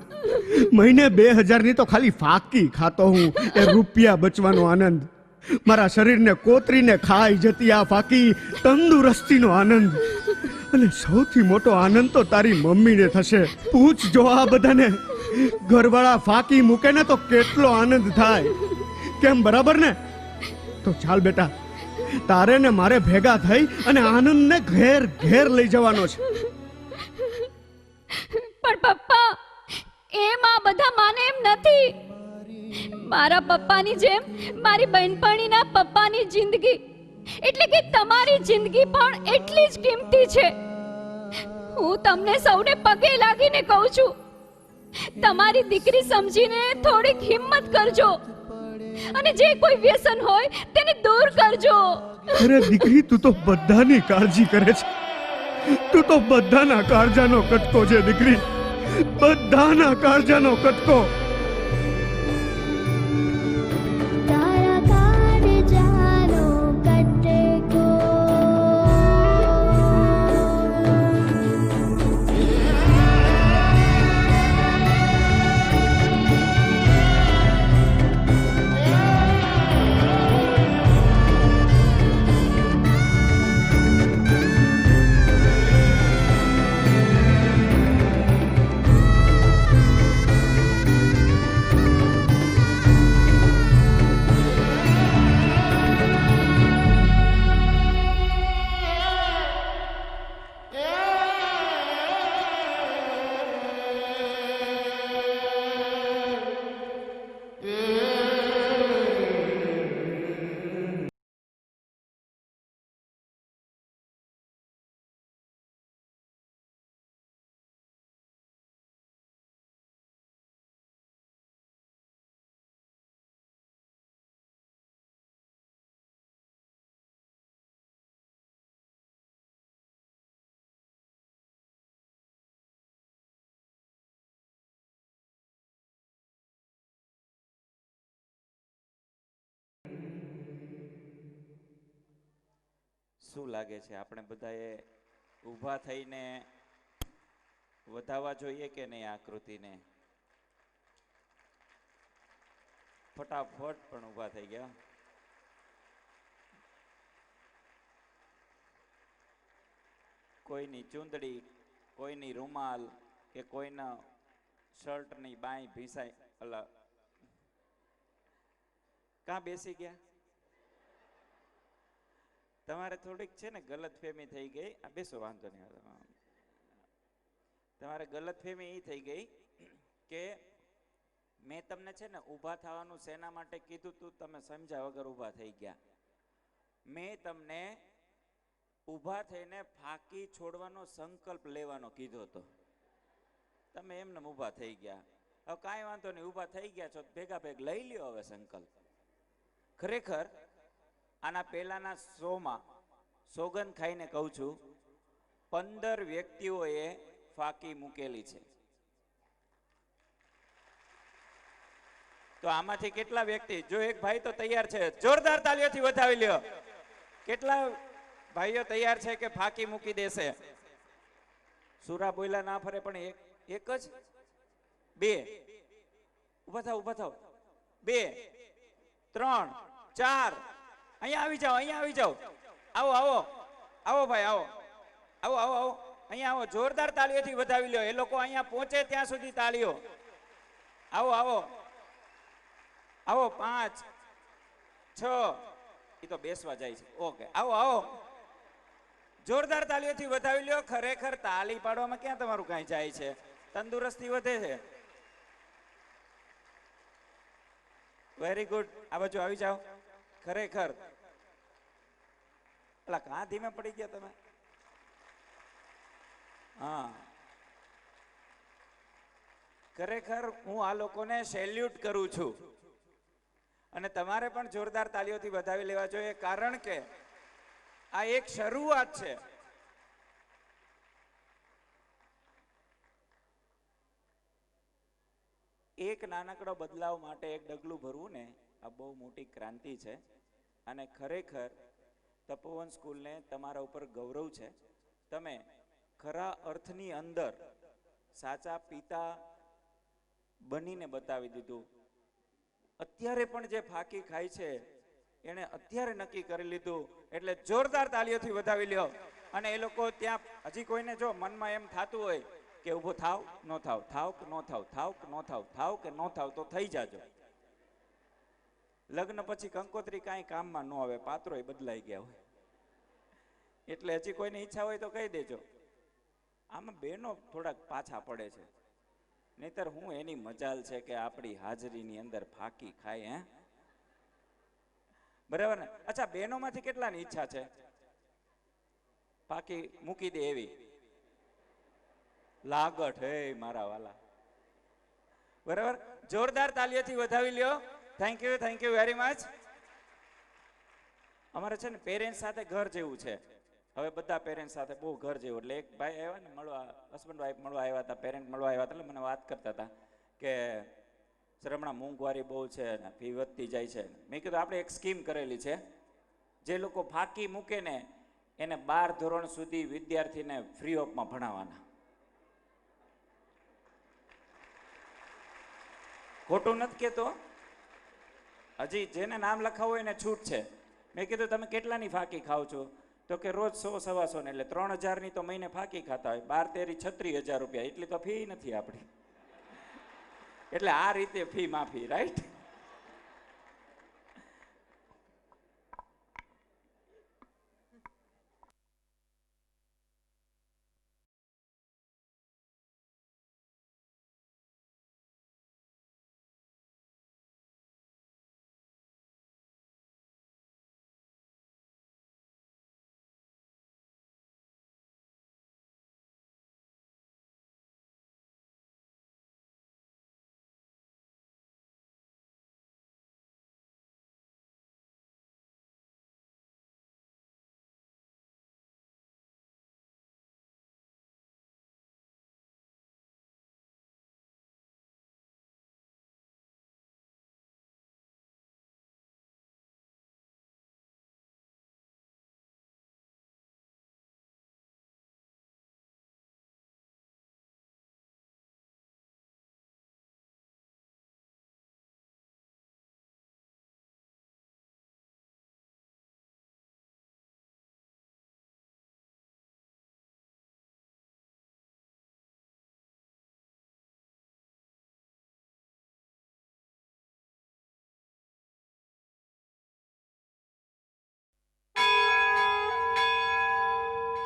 મહિને 2000 ની તો ખાલી ફાકી ખાતો હું, એ રૂપિયા બચવાનો આનંદ. મારા શરીરને કોતરીને ખાઈ જતી આ ફાકી તંદુરસ્તીનો આનંદ. અને સૌથી મોટો આનંદ તો તારી મમ્મીને થશે. પૂછજો આ બધાને, ઘરવાળા ફાકી મૂકે ને તો કેટલો આનંદ થાય. કેમ, બરાબર ને? તો ચાલ બેટા, તારે ને મારે ભેગા થઈ અને આનંદને ઘેર ઘેર લઈ જવાનો છે. પણ પપ્પા એમ આ બધા માને એમ નથી. મારા પપ્પાની જેમ મારી બહેનપણીના પપ્પાની જિંદગી એટલે કે તમારી જિંદગી પણ એટલી જ કિંમતી છે. હું તમને સૌને પગે લાગીને કહું છું, તમારી દીકરી સમજીને થોડીક હિંમત કરજો અને જે કોઈ વ્યસન હોય તેને દૂર કરજો. અરે દીકરી, તું તો બધાની કાળજી કરે છે. તું તો બધાના કાળજાનો કટકો છે દીકરી, બધાના કાળજાનો કટકો. શું લાગે છે, આપણે બધાએ ઊભા થઈને વધાવવા જોઈએ કે નહીં આકૃતિને? ફટાફટ પણ ઊભા થઈ ગયા. કોઈની ચૂંદડી, કોઈની રૂમાલ કે કોઈના શર્ટની બાંય ભીસાઈ અલા કાં બેસી ગયા? તમારે થોડીક છે ને ગલતફહેમી થઈ ગઈ. આ બેસો, વાંધો નહીં. તમારે ગલતફહેમી એ થઈ ગઈ કે મેં તમને છે ને ઊભા થવાનું શેના માટે કીધું તું, તમે સમજ્યા વગર ઊભા થઈ ગયા. મેં તમને ઊભા થઈને ફાંકી છોડવાનો સંકલ્પ લેવાનો કીધો હતો, તમે એમને ઊભા થઈ ગયા. હવે કાંઈ વાંધો નહીં, ઊભા થઈ ગયા છો, ભેગા ભેગ લઈ લ્યો હવે સંકલ્પ. ખરેખર આના પહેલાના શોમાં સોગંદ ખાઈને કહું છું, 15 વ્યક્તિઓએ ફાંકી મૂકેલી છે. તો આમાંથી કેટલા વ્યક્તિ, જો એક ભાઈ તો તૈયાર છે, જોરદાર તાલીઓથી વધાવી લ્યો. કેટલા ભાઈઓ તૈયાર છે કે ફાંકી મૂકી દેશે? સુરા બોયલા ના ફરે, પણ એક જ, બે, ઉભા થાવ, ઉભા થાવ, 2, 3, 4, અહીંયા આવી જાઓ, અહીંયા આવી જાઓ. આવો આવો આવો ભાઈ, આવો આવો આવો આવો, અહીંયા આવો. જોરદાર તાળીઓથી વધાવી લ્યો. એ લોકો અહીંયા પહોંચે ત્યાં સુધી તાળીઓ. આવો આવો આવો. 5, 6, એ તો બેસવા જાય છે. ઓકે, આવો આવો. જોરદાર તાળીઓથી વધાવી લ્યો. ખરેખર તાળી પાડવામાં ક્યાં તમારું કાંઈ જાય છે, તંદુરસ્તી વધે છે. Very good. આ બાજુ આવી જાઓ. ખરેખર પેલા કાં ધીમે પડી ગયા તમે? હા, ખરેખર હું આ લોકોને સેલ્યુટ કરું છું. અને તમારે પણ જોરદાર તાલીઓથી વધાવી લેવા જોઈએ, કારણ કે આ એક શરૂઆત છે. એક નાનકડો બદલાવ માટે એક ડગલું ભરવું ને, આ બહુ મોટી ક્રાંતિ છે. અને ખરેખર તપોવન સ્કૂલને તમારા ઉપર ગૌરવ છે. તમે ખરા અર્થની અંદર સાચા પિતા બનીને બતાવી દીધું. અત્યારે પણ જે ફાંકી ખાય છે એને અત્યારે નક્કી કરી લીધું, એટલે જોરદાર તાળીઓથી વધાવી લ્યો. અને એ લોકો ત્યાં હજી કોઈને જો મનમાં એમ થતું હોય કે ઊભો થાવ નો થાવ, થાવ કે નો થાવ, થાવ કે નો થાવ, થાવ કે નો થાવ, તો થઈ જાજો. લગ્ન પછી કંકોત્રી કાંઈ કામમાં ન આવે, પાત્રોય બદલાઈ ગયા હોય. એટલે હજી કોઈને ઈચ્છા હોય તો કહી દેજો. આમાં બહેનો થોડાક પાછા પડે છે, નહીતર હું એની મજાલ છે કે આપણી હાજરીની અંદર ફાંકી ખાય. હે, બરાબર ને? અચ્છા, બહેનોમાંથી કેટલાની ઈચ્છા છે ફાંકી મૂકી દે એવી? લાગટ હે મારા વાલા. બરાબર, જોરદાર તાલીઓથી વધાવી લ્યો. Thank you very much. અમારે છે ને પેરેન્ટ્સ સાથે ઘર જેવું છે. હવે બધા પેરેન્ટ્સ સાથે બહુ ઘર જેવું. એટલે એક ભાઈ આવ્યા ને મળવા, હસબન્ડ વાઈફ મળવા આવ્યા હતા, પેરેન્ટ મળવા આવ્યા હતા. એટલે મને વાત કરતા હતા કે સર હમણાં મોંઘવારી બહુ છે ને ફી વધતી જાય છે. મેં કીધું આપણે એક સ્કીમ કરેલી છે, જે લોકો ફાંકી મૂકે ને એને 12 ધોરણ સુધી વિદ્યાર્થીને ફ્રી ઓફમાં ભણાવવાના. ખોટું નથી કહેતો. હજી જેને નામ લખાવું એને છૂટ છે. મેં કીધું તમે કેટલાની ફાંકી ખાવ છો? તો કે રોજ 100-125 ને, એટલે 3000ની તો મહિને ફાંકી ખાતા હોય. 12 તેરી 36,000 રૂપિયા, એટલી તો ફી નથી આપણી. એટલે આ રીતે ફી માફી, રાઈટ?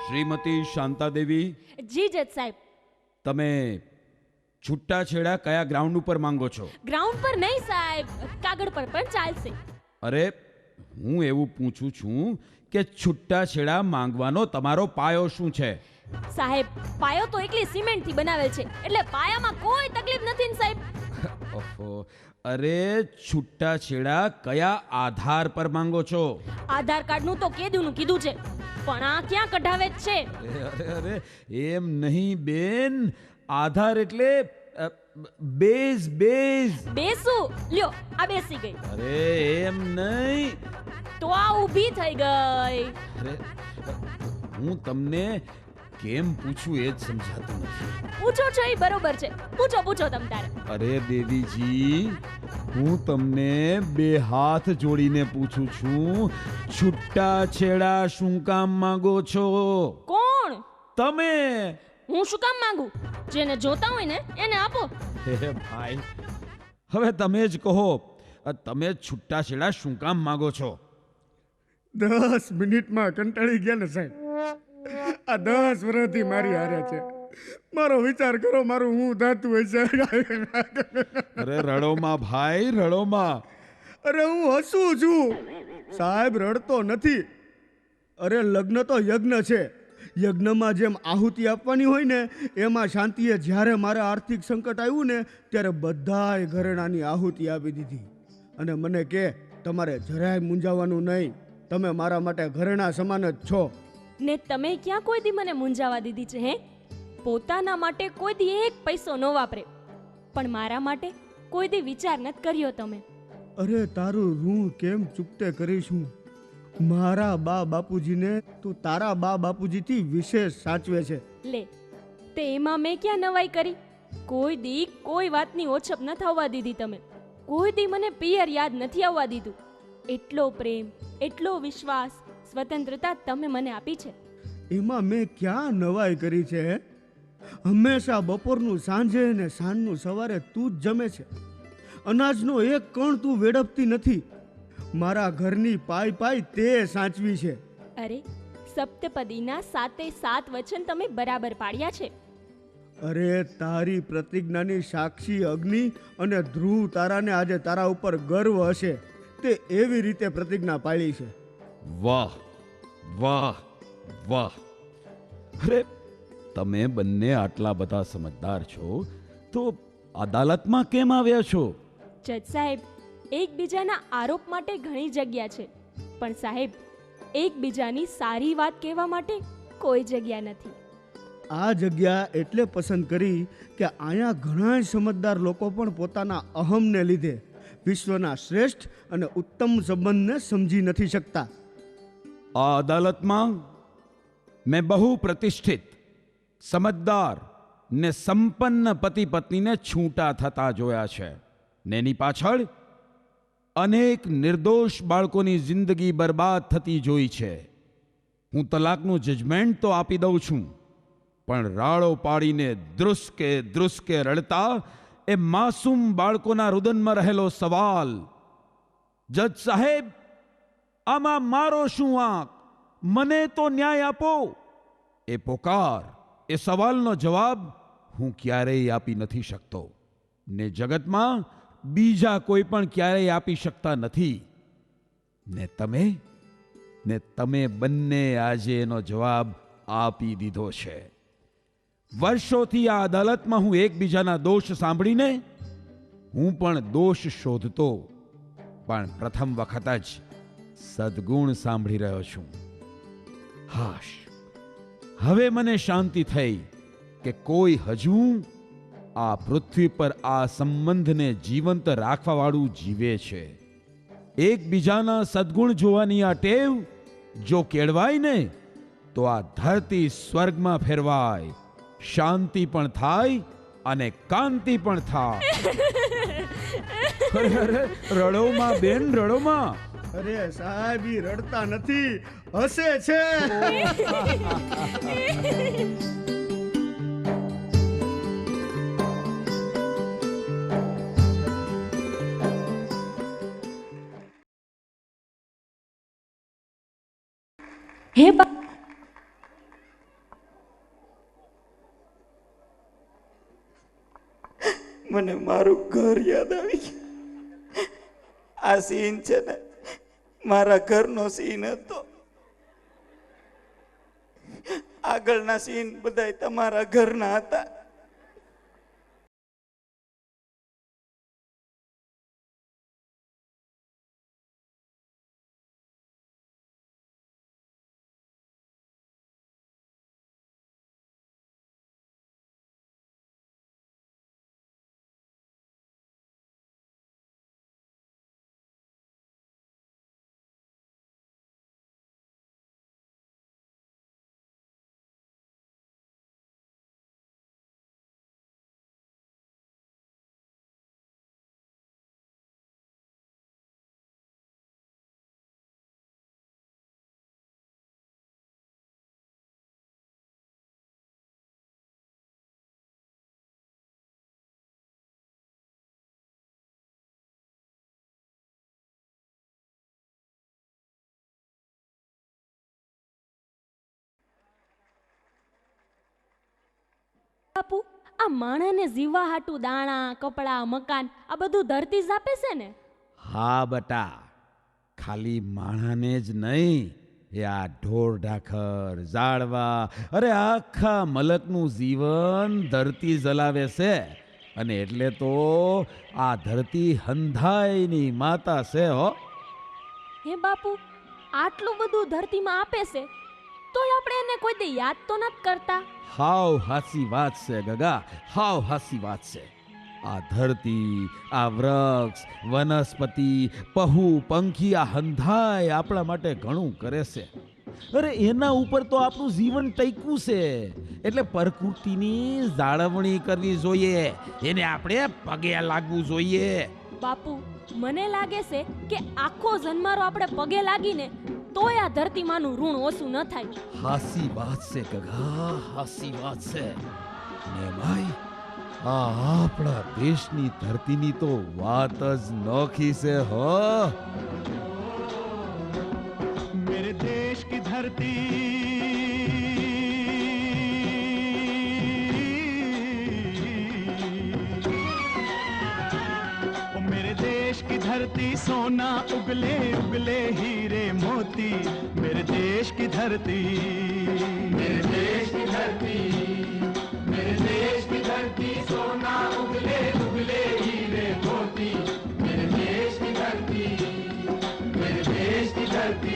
શ્રીમતી શાંતાદેવી, જી જજ સાહેબ. તમે છૂટાછેડા કયા ગ્રાઉન્ડ ઉપર માંગો છો? ગ્રાઉન્ડ પર નહીં સાહેબ, કાગળ પર પણ ચાલશે. અરે હું એવું પૂછું છું કે છૂટાછેડા માંગવાનો તમારો પાયો શું છે? સાહેબ, પાયો તો એકલી સિમેન્ટથી બનાવેલ છે, એટલે પાયામાં કોઈ તકલીફ નથી ને સાહેબ. ઓહો, અરે છૂટાછેડા કયા આધાર પર માંગો છો? આધાર કાર્ડનું તો કેદુનું કીધું છે, પણ આ ક્યાં કઢાવે જ છે? અરે અરે એમ નહીં બેન, આધાર એટલે બેઝ બેઝ. બેસું લ્યો, આ બેસી ગઈ. અરે એમ નહીં. તો આ ઊભી થઈ ગઈ. અરે હું તમને કેમ પૂછું એ જ સમજાતું નથી. પૂછો છો એ બરોબર છે, પૂછો પૂછો તમ તારે. અરે દેવીજી, હું તમને બે હાથ જોડીને પૂછું છું, છૂટાછેડા શું કામ માંગો છો? કોણ? તમે. હું શું કામ માંગુ? જેને જોતા હોય ને એને આપો. હે ભાઈ, હવે તમે જ કહો, તમે છૂટાછેડા શું કામ માંગો છો? 10 મિનિટમાં કંટાળી ગયા ને સાહેબ. આ 10 વર્ષથી મારી હારે છે. મારો વિચાર કરો, મારું હું થાતું હોય છે. અરે રડોમાં ભાઈ, રડોમાં. અરે હું હસું છું સાહેબ, રડતો નથી. અરે લગ્ન તો યજ્ઞ છે. યજ્ઞમાં જેમ આહુતિ આપવાની હોય ને, એમાં શાંતિએ જ્યારે મારે આર્થિક સંકટ આવ્યું ને, ત્યારે બધાય ઘરેણાની આહુતિ આપી દીધી. અને મને કે તમારે જરાય મૂંઝાવાનું નહીં, તમે મારા માટે ઘરેણા સમાન જ છો. ને તમે ક્યાં કોઈ દી મને મૂંઝાવા દીધી છે? હે, પોતાના માટે કોઈ દી એક પૈસો ન વાપરે, પણ મારા માટે કોઈ દી વિચાર નથી કર્યો તમે. અરે તારું ઋણ કેમ ચૂકતે કરીશું? મારા બા બાપુજીને તું તારા બા બાપુજીથી વિશેષ સાચવે છે. લે, તે એમાં મેં ક્યાં નવાઈ કરી? કોઈ દી કોઈ વાતની ઓછપ ન થવા દીધી તમે. કોઈ દી મને પિયર યાદ નથી આવવા દીધું. એટલો પ્રેમ, એટલો વિશ્વાસ, સ્વતંત્રતા તમે મને આપી છે. એમાં મેં ક્યાં નવાઈ કરી છે? હંમેશા બપોરનું સાંજે ને સાંજનું સવારે તું જ જમે છે. અનાજનો એક કણ તું વેડપતી નથી. મારા ઘરની પાઈ પાઈ તે સાચવી છે. અરે, સપ્તપદીના 7 વચન તમે બરાબર પાડ્યા છે. અરે તારી પ્રતિજ્ઞાની સાક્ષી અગ્નિ અને ધ્રુવ તારાને આજે તારા ઉપર ગર્વ હશે. તે એવી રીતે પ્રતિજ્ઞા પાળી છે. વાહ વાહ વાહ. અરે તમે બંને આટલા બધા સમજદાર છો તો અદાલતમાં કેમ આવ્યા છો? જજ સાહેબ, એકબીજાના આરોપ માટે ઘણી જગ્યા છે, પણ સાહેબ એકબીજાની સારી વાત કહેવા માટે કોઈ જગ્યા નથી. આ જગ્યા એટલે પસંદ કરી કે અહીંયા ઘણા સમજદાર લોકો પણ પોતાના અહમને લીધે વિશ્વના શ્રેષ્ઠ અને ઉત્તમ સંબંધને સમજી નથી શકતા. આ અદાલતમાં મેં બહુ પ્રતિષ્ઠિત, સમજદાર ને સંપન્ન પતિ પત્નીને છૂટા થતા જોયા છે, ને એની પાછળ અનેક નિર્દોષ બાળકોની જિંદગી બરબાદ થતી જોઈ છે. હું તલાકનું જજમેન્ટ તો આપી દઉં છું, પણ રાળો પાડીને ધ્રુસકે ધ્રુસકે રડતા એ માસૂમ બાળકોના રુદનમાં રહેલો સવાલ, જજ સાહેબ આમાં મારો શું વાંક? મને તો ન્યાય આપો. એ પોકાર, એ સવાલનો જવાબ હું ક્યારેય આપી નથી શકતો, ને જગતમાં બીજા કોઈ પણ ક્યારેય આપી શકતા નથી. ને તમે બંને આજે એનો જવાબ આપી દીધો છે. વર્ષોથી આ અદાલતમાં હું એકબીજાના દોષ સાંભળીને હું પણ દોષ શોધતો, પણ પ્રથમ વખત જ સદગુણ સાંભળી રહ્યો છું. હાશ, હવે મને શાંતિ થઈ કે કોઈ હજુ આ પૃથ્વી પર આ સંબંધને જીવંત રાખવાવાળું જીવે છે. એકબીજાના સદગુણ જોવાની આ ટેવ જો કેળવાય ને તો આ ધરતી સ્વર્ગમાં ફેરવાય, શાંતિ પણ થાય અને કાંતિ પણ થાય. અરે રડોમાં બેન, રડોમાં. અરે સાહેબ ઈ રડતા નથી, હસે છે. હે મને મારું ઘર યાદ આવી ગયું. આ સીન છે ને મારા ઘરનો સીન હતો. આગળના સીન બધાય તમારા ઘરના હતા. બાપુ, આ માણસને જીવવા હાટું દાણા, કપડા, મકાન આ બધું ધરતી જ આપે છે ને? હા બટા, ખાલી માણાને જ નહીં, એ આ ઢોર ઢાખર, ઝાડવા, અરે આખા મલકનું જીવન ધરતી જલાવે છે. અને એટલે તો આ ધરતી હંધાઈની માતા છે હો. હે બાપુ, આટલું બધું ધરતીમાં આપે છે તોય આપણે એને કોઈ દે યાદ તો નથી કરતા. હાવ હાસી વાત છે ગગા, હાવ હાસી વાત છે. આ ધરતી, આ વૃક્ષ, વનસ્પતિ, પહુ પંખી, આ હંધાય આપણા માટે ઘણું કરે છે. અરે એના ઉપર તો આપણું જીવન ટક્યું છે. એટલે પ્રકૃતિની જાળવણી કરવી જોઈએ, એને આપણે પગે લાગવું જોઈએ. બાપુ, મને લાગે છે કે આખો જન્મારો આપણે પગે લાગીને તોય આ ધરતીમાંનું ઋણ ઓછું ન થાય. હાસી વાત છે ગગા, હાસી વાત છે. ને ભાઈ, આ આપણા દેશની ધરતીની તો વાત જ નોખી છે હો. मेरे देश की धरती, ओ मेरे देश की धरती सोना उगले उगले हीरे मोती. मेरे देश की धरती, मेरे देश की धरती, मेरे देश की धरती सोना उगले उगले हीरे मोती. मेरे देश की धरती, मेरे देश की धरती.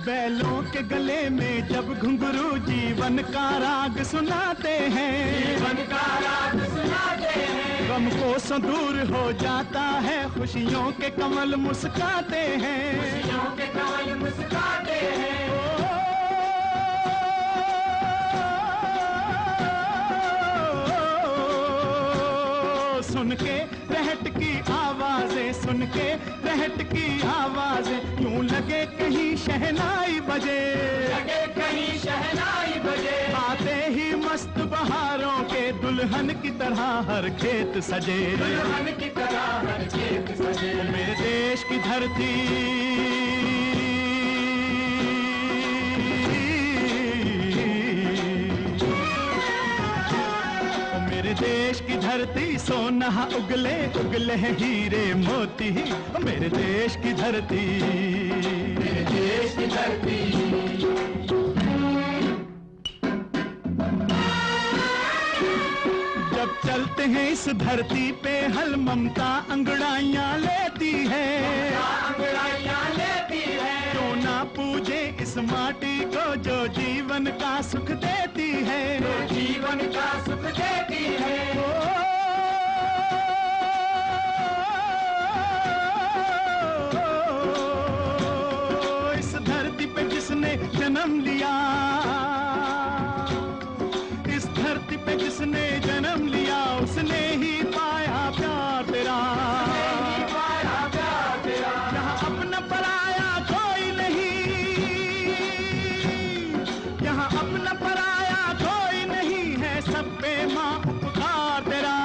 बैलों के गले में जब घुंघरू जीवन का राग सुनाते हैं, जीवन का राग सुनाते हैं. गम को सो दूर हो जाता है, खुशियों के कमल मुस्काते हैं, खुशियों के कमल मुस्काते हैं. सुन के रहट की आवाजें, सुन के रहट की आवाजें, यूं लगे कहीं शहनाई बजे, लगे कहीं शहनाई बजे. आते ही मस्त बहारों के दुल्हन की तरह हर खेत सजे, दुल्हन की तरह हर खेत सजे. मेरे देश की धरती, मेरे देश की धरती सोना उगले उगले हीरे मोती. मेरे देश की धरती, मेरे देश की धरती. जब चलते हैं इस धरती पे हल ममता अंगड़ाइयाँ लेती है, अंगड़ाइयाँ लेती है. क्यों ना पूजे इस माटी को जो जीवन का सुख देती है, जो जीवन का सुख देती है. इस धरती पे जिसने जन्म लिया, इस धरती पे जिसने जन्म लिया, उसने ही पाया प्यार तेरा, पाया प्यार तेरा. यहाँ अपना पराया कोई नहीं, यहाँ अपना पराया कोई नहीं है, सब पे माँ उपकार तेरा.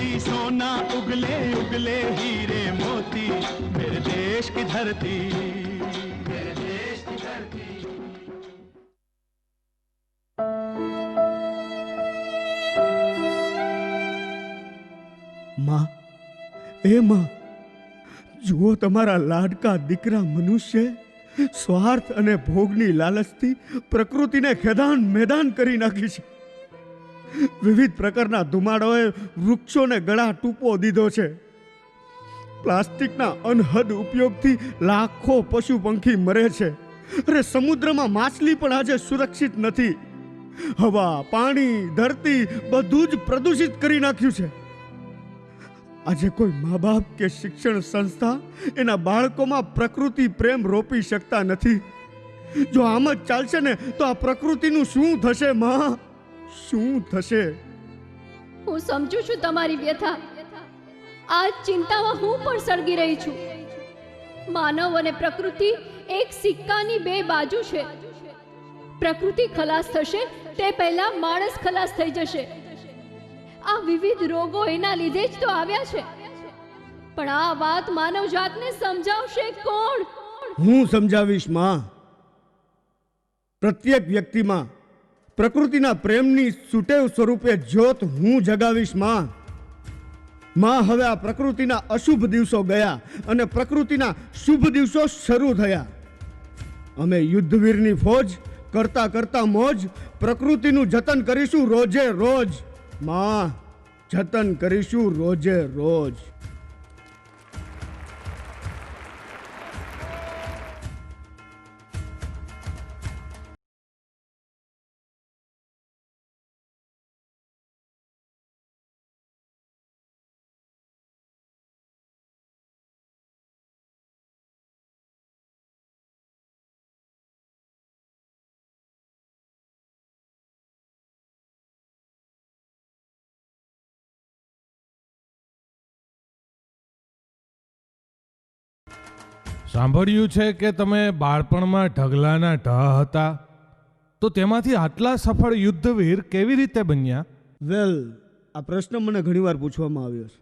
धरती सोना उगले उगले हीरे मोती मेरे देश की धरती मेरे देश की धरती। માં, એ માં, જુઓ તમારા લાડકા દીકરા મનુષ્ય સ્વાર્થ અને ભોગની લાલચથી પ્રકૃતિને ખેદાન મેદાન કરી નાખી છે. વિવિધ પ્રકારના ધુમાડોએ વૃક્ષોને ગળા ટૂંપો દીધો છે. પ્લાસ્ટિકના અનહદ ઉપયોગથી લાખો પશુ પંખી મરે છે. અરે સમુદ્રમાં માછલી પણ આજે સુરક્ષિત નથી. હવા, પાણી, ધરતી બધું જ પ્રદૂષિત કરી નાખ્યું છે. આજે કોઈ મા બાપ કે શિક્ષણ સંસ્થા એના બાળકોમાં પ્રકૃતિ પ્રેમ રોપી શકતા નથી. જો આમ જ ચાલશે ને તો આ પ્રકૃતિનું શું થશે માં? શું થશે? હું સમજુ છું તમારી વ્યથા. આ ચિંતામાં હું પણ સળગી રહી છું. માનવ અને પ્રકૃતિ એક સિક્કાની બે બાજુ છે. પ્રકૃતિ ખલાસ થશે તે પહેલા માણસ ખલાસ થઈ જશે. આ વિવિધ રોગો એના લીધે જ તો આવ્યા છે. પણ આ વાત માનવ જાતને સમજાવશે કોણ? હું સમજાવીશ માં. પ્રત્યેક વ્યક્તિમાં પ્રકૃતિના પ્રેમની સુટેવ સ્વરૂપે જ્યોત હું જગાવીશ માં. માં, હવે આ પ્રકૃતિના અશુભ દિવસો ગયા અને પ્રકૃતિના શુભ દિવસો શરૂ થયા. અમે યુદ્ધવીરની ફોજ કરતા કરતા મોજ પ્રકૃતિનું જતન કરીશું રોજે રોજ. માં, જતન કરીશું રોજે રોજ. સાંભળ્યું છે કે તમે બાળપણમાં ઢગલાના ઢ હતા, તો તેમાંથી આટલા સફળ યુદ્ધવીર કેવી રીતે બન્યા? વેલ, આ પ્રશ્ન મને ઘણીવાર પૂછવામાં આવ્યો છે.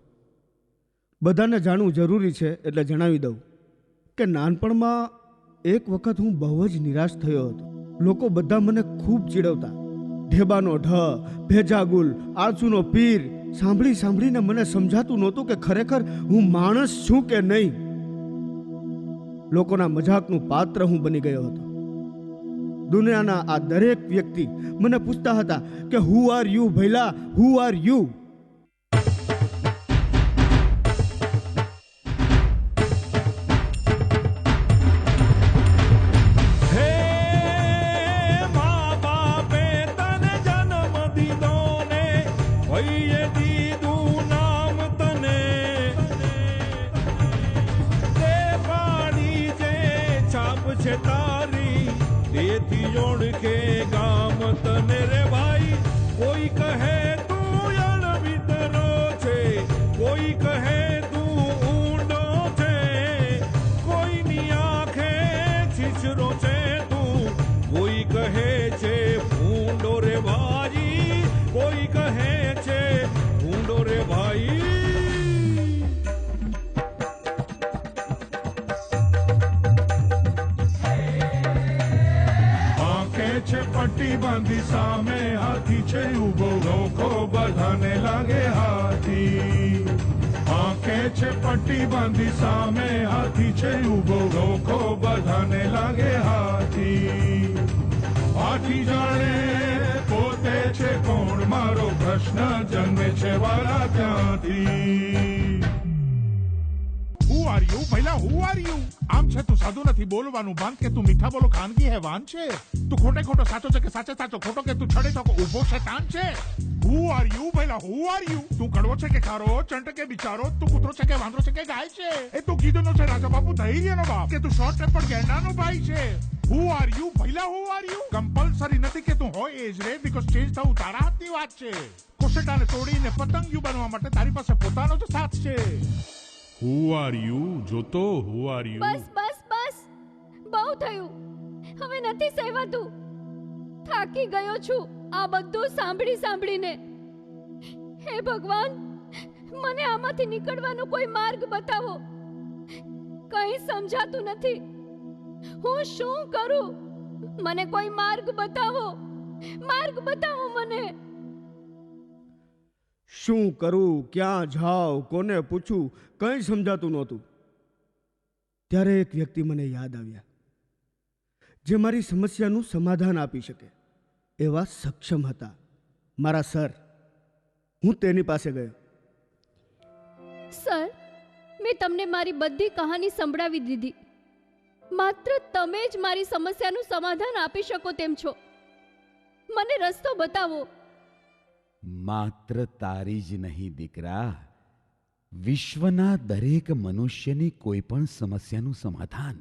બધાને જાણવું જરૂરી છે એટલે જણાવી દઉં કે નાનપણમાં એક વખત હું બહુ જ નિરાશ થયો હતો. લોકો બધા મને ખૂબ ચીડવતા. ઢેબાનો ઢ, ભેજાગુલ, આળસુનો પીર સાંભળી સાંભળીને મને સમજાતું નહોતું કે ખરેખર હું માણસ છું કે નહીં. લોકોના મજાકનું પાત્ર હું બની ગયો હતો. દુનિયાના આ દરેક વ્યક્તિ મને પૂછતા હતા કે હુ આર યુ ભૈલા, હુ આર યુ? પટ્ટી બાંધી સામે હાથી છે ઉભો, લોકો બધાને લાગે હાથી. આંખે છે પટ્ટી બાંધી સામે હાથી છે ઉભો, લોકો બધાને લાગે હાથી. હાથી જાણે પોતે છે કોણ, મારો પ્રશ્ન જન્મે છે વાલા ત્યાંથી. Who are you? ભઈલા who are you? આમ છે તું સાદું નથી બોલવાનું બંધ કે તું મીઠા બોલો ખાનગી હેવાન છે. તું ખોટે ખોટો સાચો છે કે સાચે સાચો ખોટો કે તું છડે તો ઊભો શેતાન છે. Who are you? ભઈલા who are you? તું કડવો છે કે ખારો, ચંટ કે બિચારો, તું કૂતરો છે કે વાંદરો છે કે ગાય છે? એ તું કીધું છે રાજા બાપુ ધૈર્યનો બાપ કે તું શોર્ટ ટેમ્પર ગેંડાનો ભાઈ છે. Who are you? ભઈલા who are you? Compulsory નથી કે તું હોય એજ રે, બીકોઝ ચેન્જ થવું તારા હાથની વાત છે. કોશેટાને તોડીને પતંગિયું બનવા માટે તારી પાસે પોતાનો જ સાથ છે. Who are you? જોતો who are you? બસ બસ બસ, બહુ થયું. હવે નથી સહેવાતું. થાકી ગયો છું આ બધું સાંભળી સાંભળીને. હે ભગવાન, મને આમાંથી નીકળવાનો કોઈ માર્ગ બતાવો. કંઈ સમજાતું નથી. હું શું કરું? મને કોઈ માર્ગ બતાવો. માર્ગ બતાવો મને. શું કરું, ક્યાં જાઉં, કોને પૂછું, કંઈ સમજાતું નહોતું. ત્યારે એક વ્યક્તિ મને યાદ આવ્યા, જે મારી સમસ્યાનું સમાધાન આપી શકે એવા સક્ષમ હતા. મારા સર. હું તેની પાસે ગયો. સર, મેં તમને મારી બધી કહાની સંભળાવી દીધી. માત્ર તમે જ મારી સમસ્યાનું સમાધાન આપી શકો તેમ છો. મને રસ્તો બતાવો. માત્ર તારી જ નહીં દીકરા, વિશ્વના દરેક મનુષ્યની કોઈ પણ સમસ્યાનું સમાધાન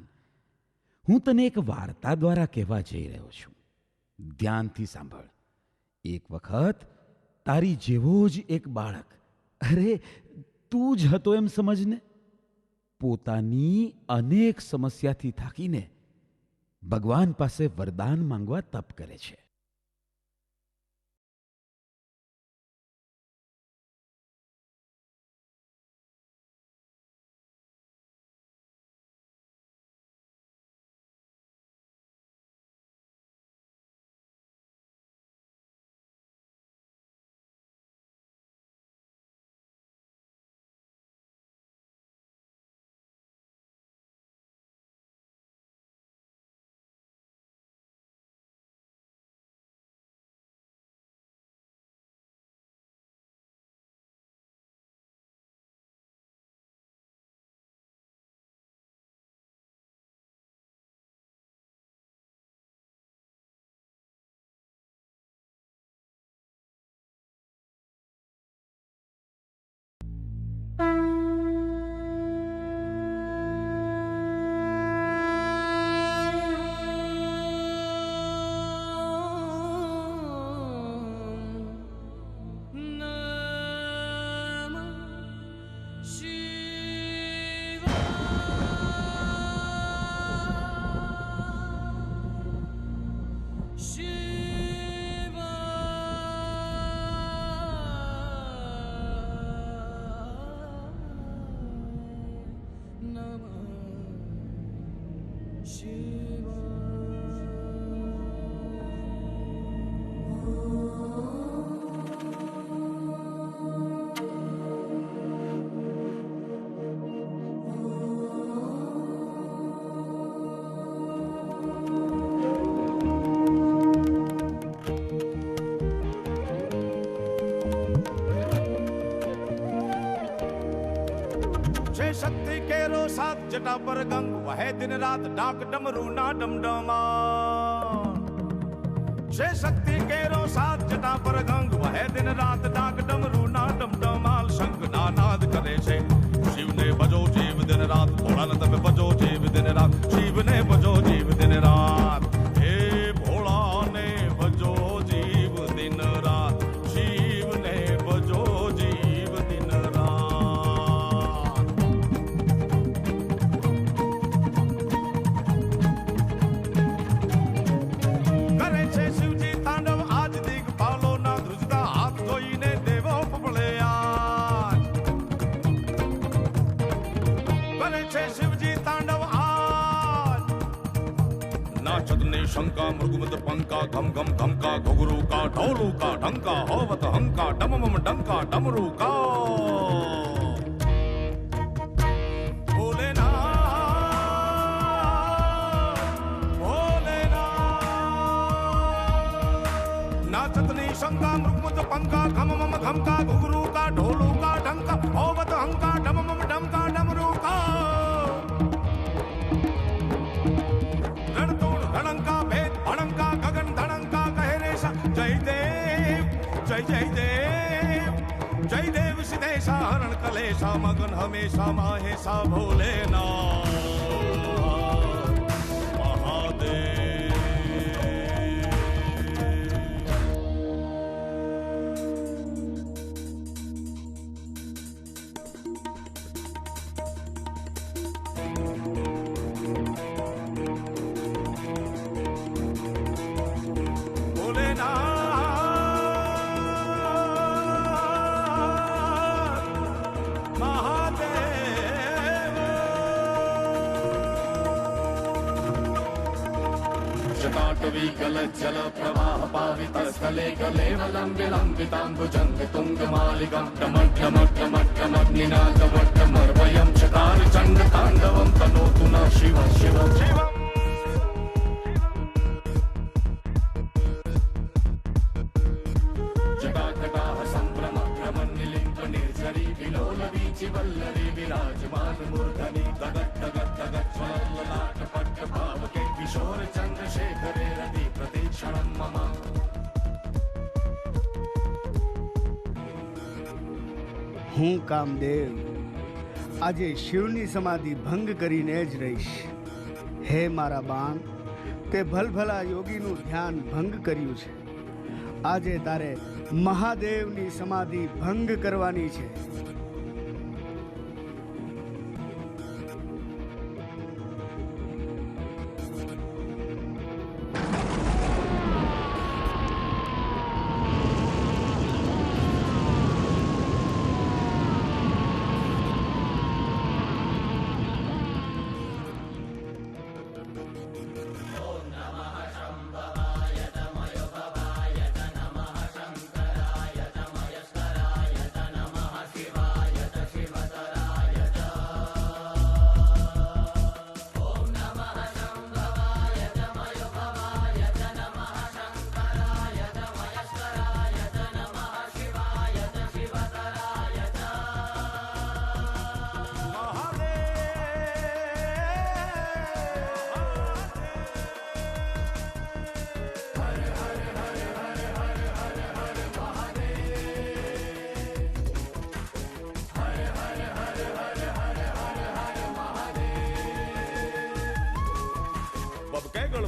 હું તને એક વાર્તા દ્વારા કહેવા જઈ રહ્યો છું. ધ્યાનથી સાંભળ. એક વખત તારી જેવો જ એક બાળક, અરે તું જ હતો એમ સમજને, પોતાની અનેક સમસ્યાથી થાકીને ભગવાન પાસે વરદાન માંગવા તપ કરે છે. शक्ति केरो साथ जटा पर गंग वह दिन रात डाक डमरू ना डमडमा. जय शक्ति केरो साथ जटा पर गंग वह दिन रात डाक डमरू ना डमडमाल. शंख ना नाद करे छे शिव ने बजो जीव दिन रात. भोला ने तमे बजो जीव दिन रात. शिव ने बजो जीव दिन रात. हे भोला ने बजो जीव दिन रात. शिव ने बजो जीव दिन रात. शंका मृगुमद पंका घम घम घम का घुघरू का ढोलू का ढंका होवत हंका डमम डंका डमरू का. नाचतनी शंका मृगुमद पंका घम मम घम का घुघरू का ढोलू का ढंका होवत हंका डमम डंका डमरू का. धड़ंका भेद भड़ंका गगन धड़ंका कहे रेशा. जय देव जय जय देव जय देव सिद्धेशा हरण कलेशा मगन हमेशा माहेशा भोलेनाथ महादेव. पट्टवीकलज्जल प्रवाह पावित स्थले कलेवलं विलम्बिताम्बुजं तुङ्गमालिकं टमट्टमट्टमट्टमग्निनादवट्टमर्वयं चकार चण्डताण्डवं तनोतु न शिव शिव शिव जटाकटाः सम्भ्रमभ्रमन्निलिम्बनिर्झरी विलोलवीचिवल्लरी विराजमानमूर्धनि तगत् तगत् तगत् ज्वलल्ललाटपट्टभावके किशोरचन्द्रशेखरे रति प्रतीक्षणं मम હું કામદેવ આજે શિવની સમાધિ ભંગ કરીને જ રહીશ. હે મારા બાણ, તે ભલભલા યોગીનું ધ્યાન ભંગ કર્યું છે. આજે તારે મહાદેવની સમાધિ ભંગ કરવાની છે.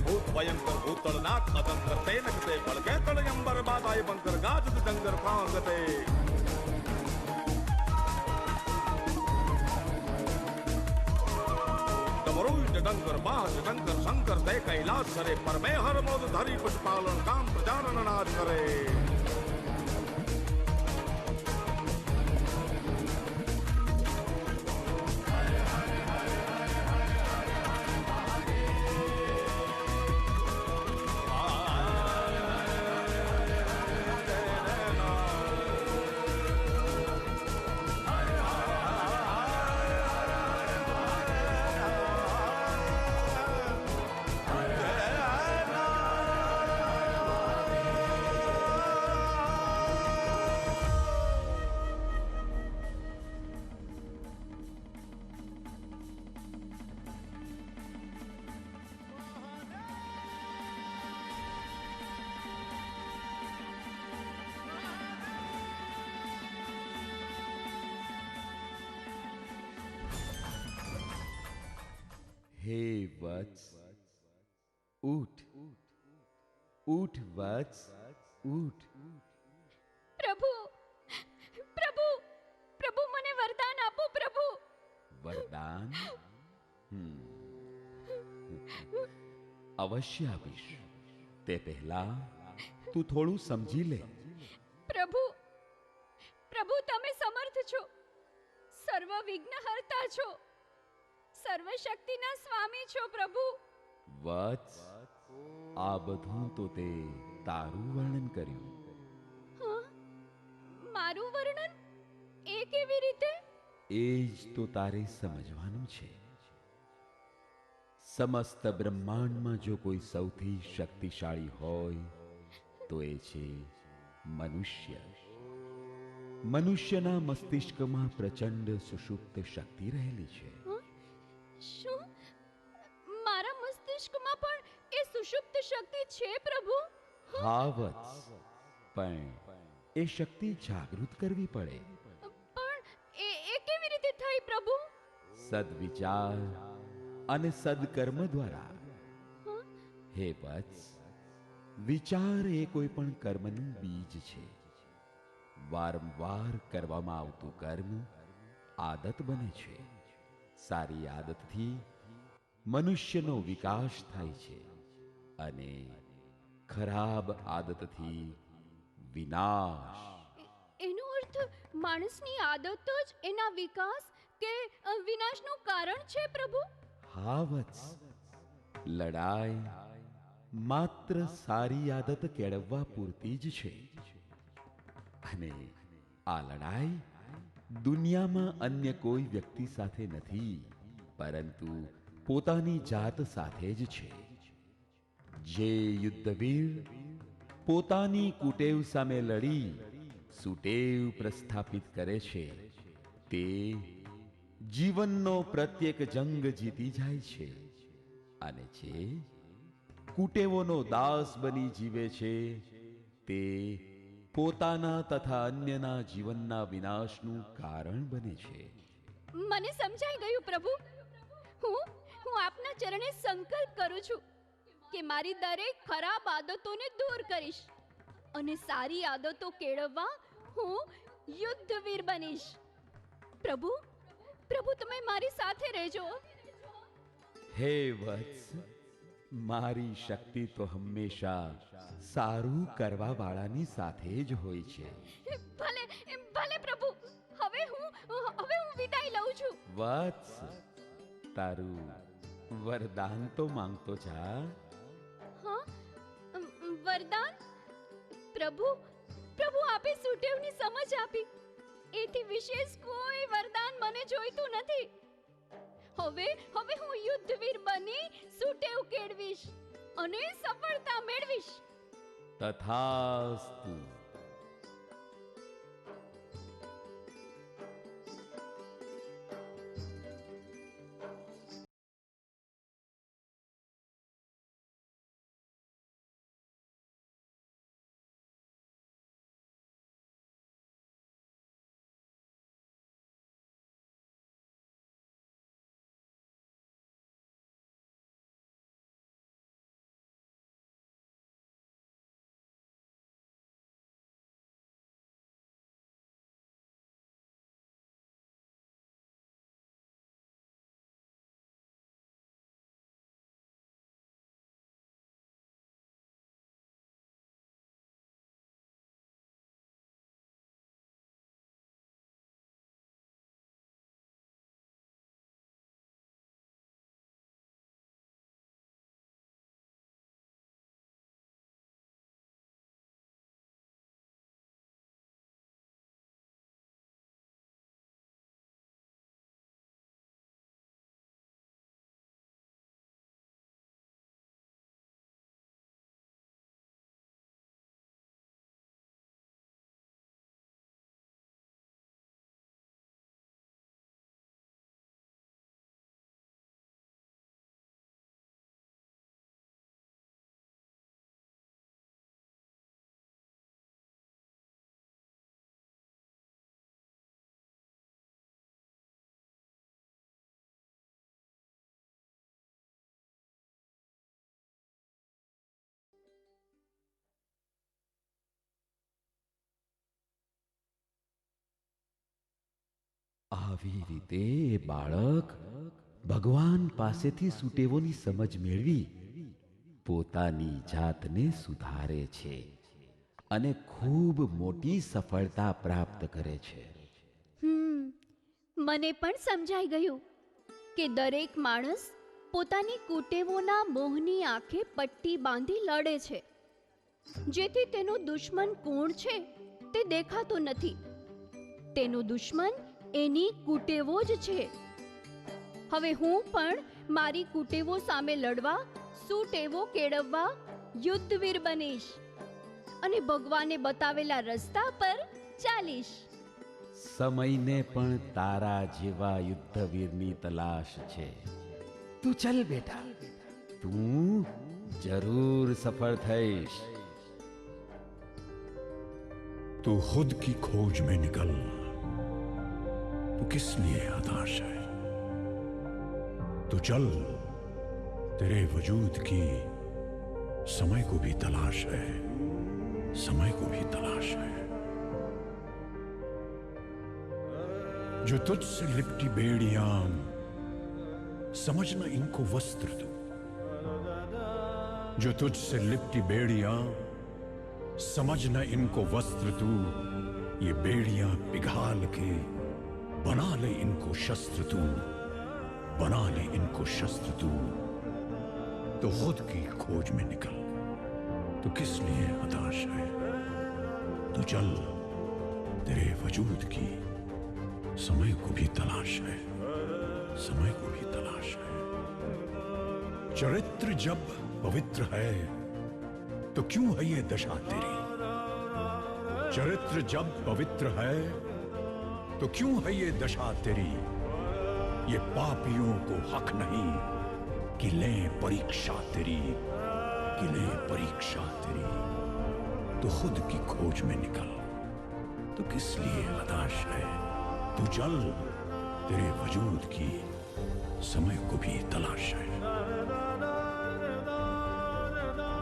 भूत भयंकर भूतलनाथ अतंकर तेन कते बलके तलयंबर बादाय बंकर गाजत डंगर पांगते डमरुल डंगर बाज डंगर शंकर दे कैलाश सरे परमे हर मोद धरी पुष्पालन काम प्रजानन नाद करे हे वत्स, उठ उठ वत्स, उठ. પ્રભુ પ્રભુ પ્રભુ મને વરદાન આપો પ્રભુ. વરદાન? અવશ્ય આપીશ. તે પહેલા તું થોડું સમજી લે. પ્રભુ પ્રભુ તમે સમર્થ છો, સર્વ વિઘ્નહર્તા છો, સર્વશક્તિના સ્વામી છો પ્રભુ. વત્સ, આ બધું તો તે તારું વર્ણન કર્યું. મારું વર્ણન? એ કેવી રીતે? એ જ તો તારે સમજવાનું છે. સમસ્ત બ્રહ્માંડમાં જો કોઈ સૌથી શક્તિશાળી હોય તો એ છે મનુષ્ય. મનુષ્યના મસ્તિષ્કમાં પ્રચંડ સુષુપ્ત શક્તિ રહેલી છે. શું મારા મસ્તિષ્કમાં પણ એ સુષુપ્ત શક્તિ છે પ્રભુ? હા વત્સ, પણ એ શક્તિ જાગૃત કરવી પડે. પણ એ કેવી રીતે થઈ પ્રભુ? સદવિચાર અને સદકર્મ દ્વારા. હે વત્સ, વિચાર એ કોઈ પણ કર્મનું બીજ છે. વારંવાર કરવામાં આવતું કર્મ આદત બને છે. સારી આદતથી મનુષ્યનો વિકાસ થાય છે અને ખરાબ આદતથી વિનાશ. એનો અર્થ માણસની આદત જ એના વિકાસ કે વિનાશનું કારણ છે પ્રભુ? હા વત્સ, લડાઈ, માત્ર સારી આદત કેળવવા પૂરતી જ છે. અને આ લડાઈ દુનિયામાં અન્ય કોઈ વ્યક્તિ સાથે નથી, પરંતુ પોતાની જાત સાથે જ છે. જે યુદ્ધવીર પોતાની કુટેવ સામે લડી સુટેવ પ્રસ્થાપિત કરે છે, તે જીવનનો પ્રત્યેક જંગ જીતી જાય છે. અને જે કુટેવોનો દાસ બની જીવે છે, તે પોતાના તથા અન્યના જીવનના વિનાશનું કારણ બને છે. મને સમજાઈ ગયું પ્રભુ. હું આપના ચરણે સંકલ્પ કરું છું કે મારી દરેક ખરાબ આદતોને દૂર કરીશ અને સારી આદતો કેળવવા હું યુદ્ધવીર બનીશ. પ્રભુ તમે મારી સાથે રહેજો. હે વત્સ, મારી શક્તિ તો હંમેશા સારું કરવા વાળાની સાથે જ હોય છે. ભલે પ્રભુ, હવે હું વિદાય લઉં છું. વત્સ, તારું વરદાન તો માંગતો જા. હા, વરદાન? પ્રભુ આપે સુટેવની સમજ આપી, એથી વિશેષ કોઈ વરદાન મને જોઈતું નથી. હવે હું યુદ્ધવીર બની સુટેવ કેળવીશ અને સફળતા મેળવીશ. તથાસ્તુ. આવી રીતે એ બાળક ભગવાન પાસેથી સુટેવોની સમજ મેળવી પોતાની જાતને સુધારે છે અને ખૂબ મોટી સફળતા પ્રાપ્ત કરે છે. મને પણ સમજાઈ ગયું કે દરેક માણસ પોતાની કુટેવોના મોહની આંખે પટ્ટી બાંધી લડે છે, જેથી તેનો દુશ્મન કોણ છે તે દેખાતો નથી. તેનો દુશ્મન એની કુટેવો જ છે. હવે હું પણ મારી કુટેવો સામે લડવા, સુટેવો કેળવવા યુદ્ધવીર બનીશ અને ભગવાને બતાવેલા રસ્તા પર ચાલીશ. સમયને પણ તારા જેવા યુદ્ધવીરની તલાશ છે. તું ચલ બેટા, તું જરૂર સફળ થઈશ. तू खुद की खोज में निकल, तू किस लिए हताश है? तो चल, तेरे वजूद की समय को भी तलाश है, समय को भी तलाश है. जो तुझसे लिपटी बेड़ियां, समझना इनको वस्त्र दो. जो तुझसे लिपटी बेड़ियां, समझना इनको वस्त्र तू. ये बेड़ियां पिघाल के बना ले इनको शस्त्र तू, बना ले इनको शस्त्र तू. तो खुद की खोज में निकल. तो किस लिए हताश है? तो चल, तेरे वजूद की समय को भी तलाश है, समय को भी तलाश है। चरित्र जब पवित्र है तो क्यों है ये दशा तेरी? चरित्र जब पवित्र है तो क्यों है ये दशा तेरी? ये पापियों को हक नहीं कि लें परीक्षा तेरी, कि लें परीक्षा तेरी। तो खुद की खोज में निकल, तो किस लिए हताश है? तू चल, तेरे वजूद की समय को भी तलाश है।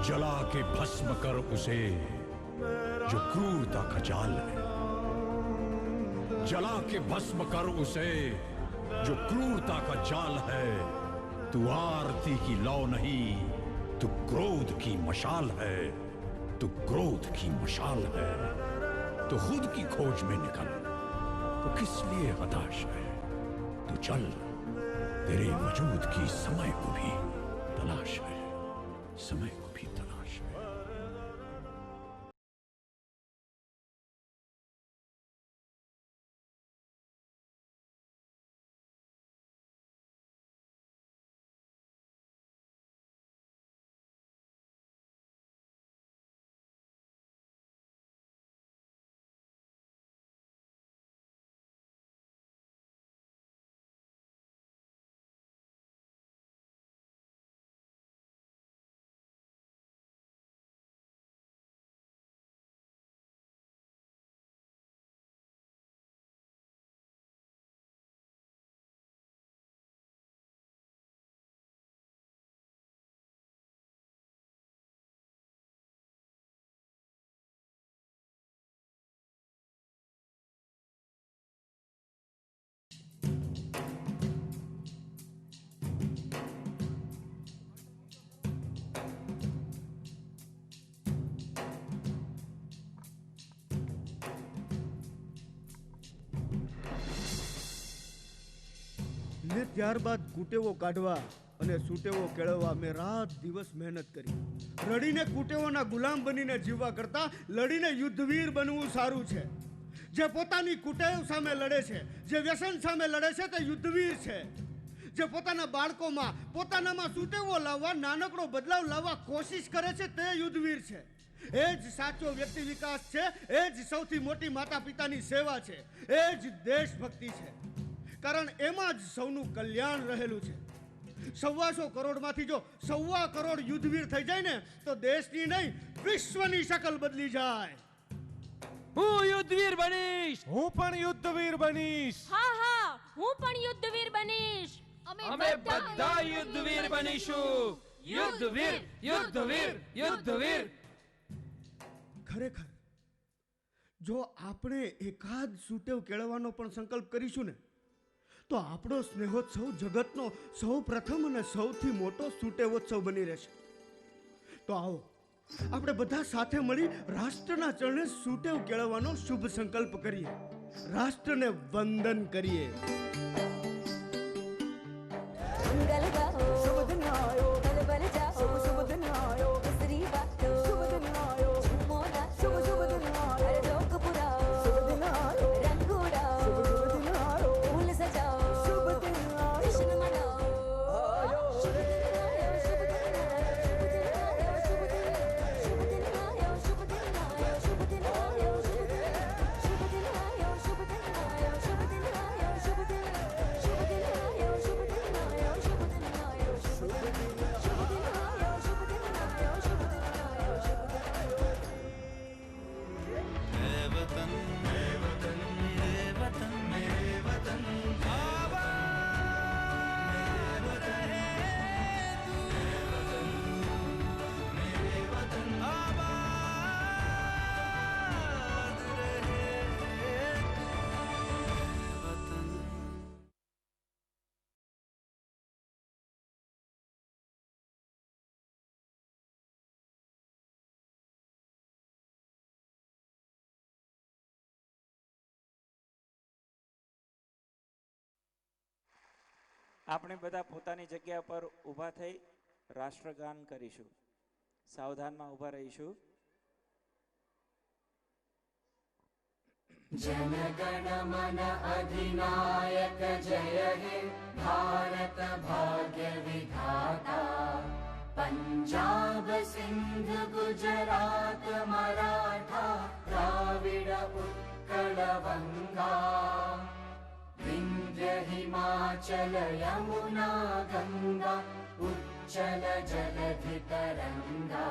जला के भस्म कर उसे जो क्रूरता का जाल है, जला के भस्म कर उसे जो क्रूरता का जाल है। तू आरती की लौ नहीं, तू क्रोध की मशाल है, तू क्रोध की मशाल है। तो खुद की खोज में निकल, तो किस लिए हताश है? तो चल, तेरे वजूद की समय को भी तलाश है, समय को भी तलाश है। ને ત્યારબાદ કુટેવો કાઢવા અને સૂટેવો કેળવવા મેં રાત દિવસ મહેનત કરી. રડીને કુટેવોના ગુલામ બનીને જીવવા કરતા લડીને યુદ્ધવીર બનવું સારું છે. જે પોતાની કુટેવ સામે લડે છે, જે વ્યસન સામે લડે છે, તે યુદ્ધવીર છે. જે પોતાના બાળકોમાં પોતાનામાં સૂટેવો લાવવા, નાનકડો બદલાવ લાવવા કોશિશ કરે છે, તે યુદ્ધવીર છે. એ જ સાચો વ્યક્તિ વિકાસ છે, એ જ સૌથી મોટી માતા પિતાની સેવા છે, એ જ દેશભક્તિ છે. કારણ એમાં જ સૌનું કલ્યાણ રહેલું છે. 125 કરોડમાંથી જો 125 કરોડ યુદ્ધવીર થઈ જાય ને તો દેશની નહીં વિશ્વની શકલ બદલી જાય. હું યુદ્ધવીર બનીશ. હું પણ યુદ્ધવીર બનીશ. હા હા, હું પણ યુદ્ધવીર બનીશ. અમે બધા યુદ્ધવીર બનીશું. યુદ્ધવીર, યુદ્ધવીર, યુદ્ધવીર. ખરેખર જો આપણે એકાદ સૂટેવ કેળવવાનો પણ સંકલ્પ કરીશું ને તો આપણો સ્નેહોત્સવ જગતનો સૌ પ્રથમ અને સૌથી મોટો સૂટેવોત્સવ બની રહેશે. તો આવો આપણે બધા સાથે મળી રાષ્ટ્રના ચરણે સૂટેવ કેળવવાનો શુભ સંકલ્પ કરીએ, રાષ્ટ્રને વંદન કરીએ. मंगल गाओ, शुभ दिन आयो, बल बल जाओ, शुभ दिन आयो, हंसरी बातो, शुभ दिन आयो, झूमो नाचो, शुभ दिन आयो, हर लोक पुराओ, शुभ दिन आयो, रंग उड़ाओ, शुभ दिन आयो, फूल सजाओ, शुभ दिन आयो, जश्न मनाओ, शुभ दिन आयो, शुभ दिन आयो, शुभ दिन आयो, शुभ दिन आयो, शुभ दिन आयो, शुभ दिन आयो, शुभ दिन आयो, शुभ दिन आयो, शुभ दिन आयो, शुभ दिन आयो, शुभ दिन आयो, शुभ दिन आयो, शुभ दिन आयो, शुभ दिन आयो, शुभ दिन आयो, शुभ दिन आयो, शुभ दिन आयो, शुभ दिन आयो, शुभ दिन आयो. मेरे वतन, मेरे वतन, मेरे वतन, मेरे वतन आबाद रहे तू. मेरे वतन आबाद रहे तू. वतन. આપણે બધા પોતાની જગ્યા પર ઊભા થઈ રાષ્ટ્રગાન કરીશું. સાવધાનમાં ઊભા રહીશું. जनगण मन अधिनायक जय हे भारत भाग्य विधाता पंजाब सिंध गुजरात मराठा द्राविड उत्कल गंगा विंध्य हिमाचल यमुना गंगा उच्चल जलधि तरंगा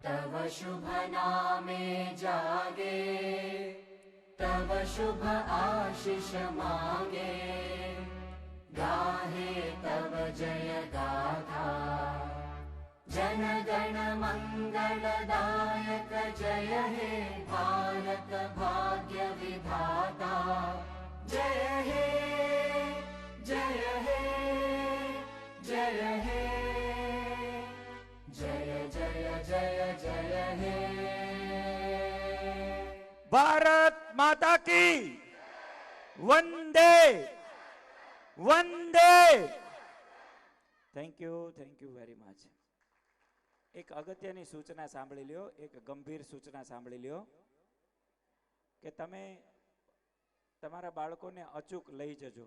तव शुभ नामे जागे तव शुभ आशीष मांगे गाहे तव जय गाथा जन गण मंगलदायक जय हे भारत भाग्य विधाता जय हे जय हे जय हे जय जय जय जय हे ભારત માતા की वंदे वंदे. Thank you very much. એક અગત્યની સૂચના સાંભળી લ્યો, એક ગંભીર સૂચના સાંભળી લ્યો કે તમે તમારા બાળકોને અચૂક લઈ જજો.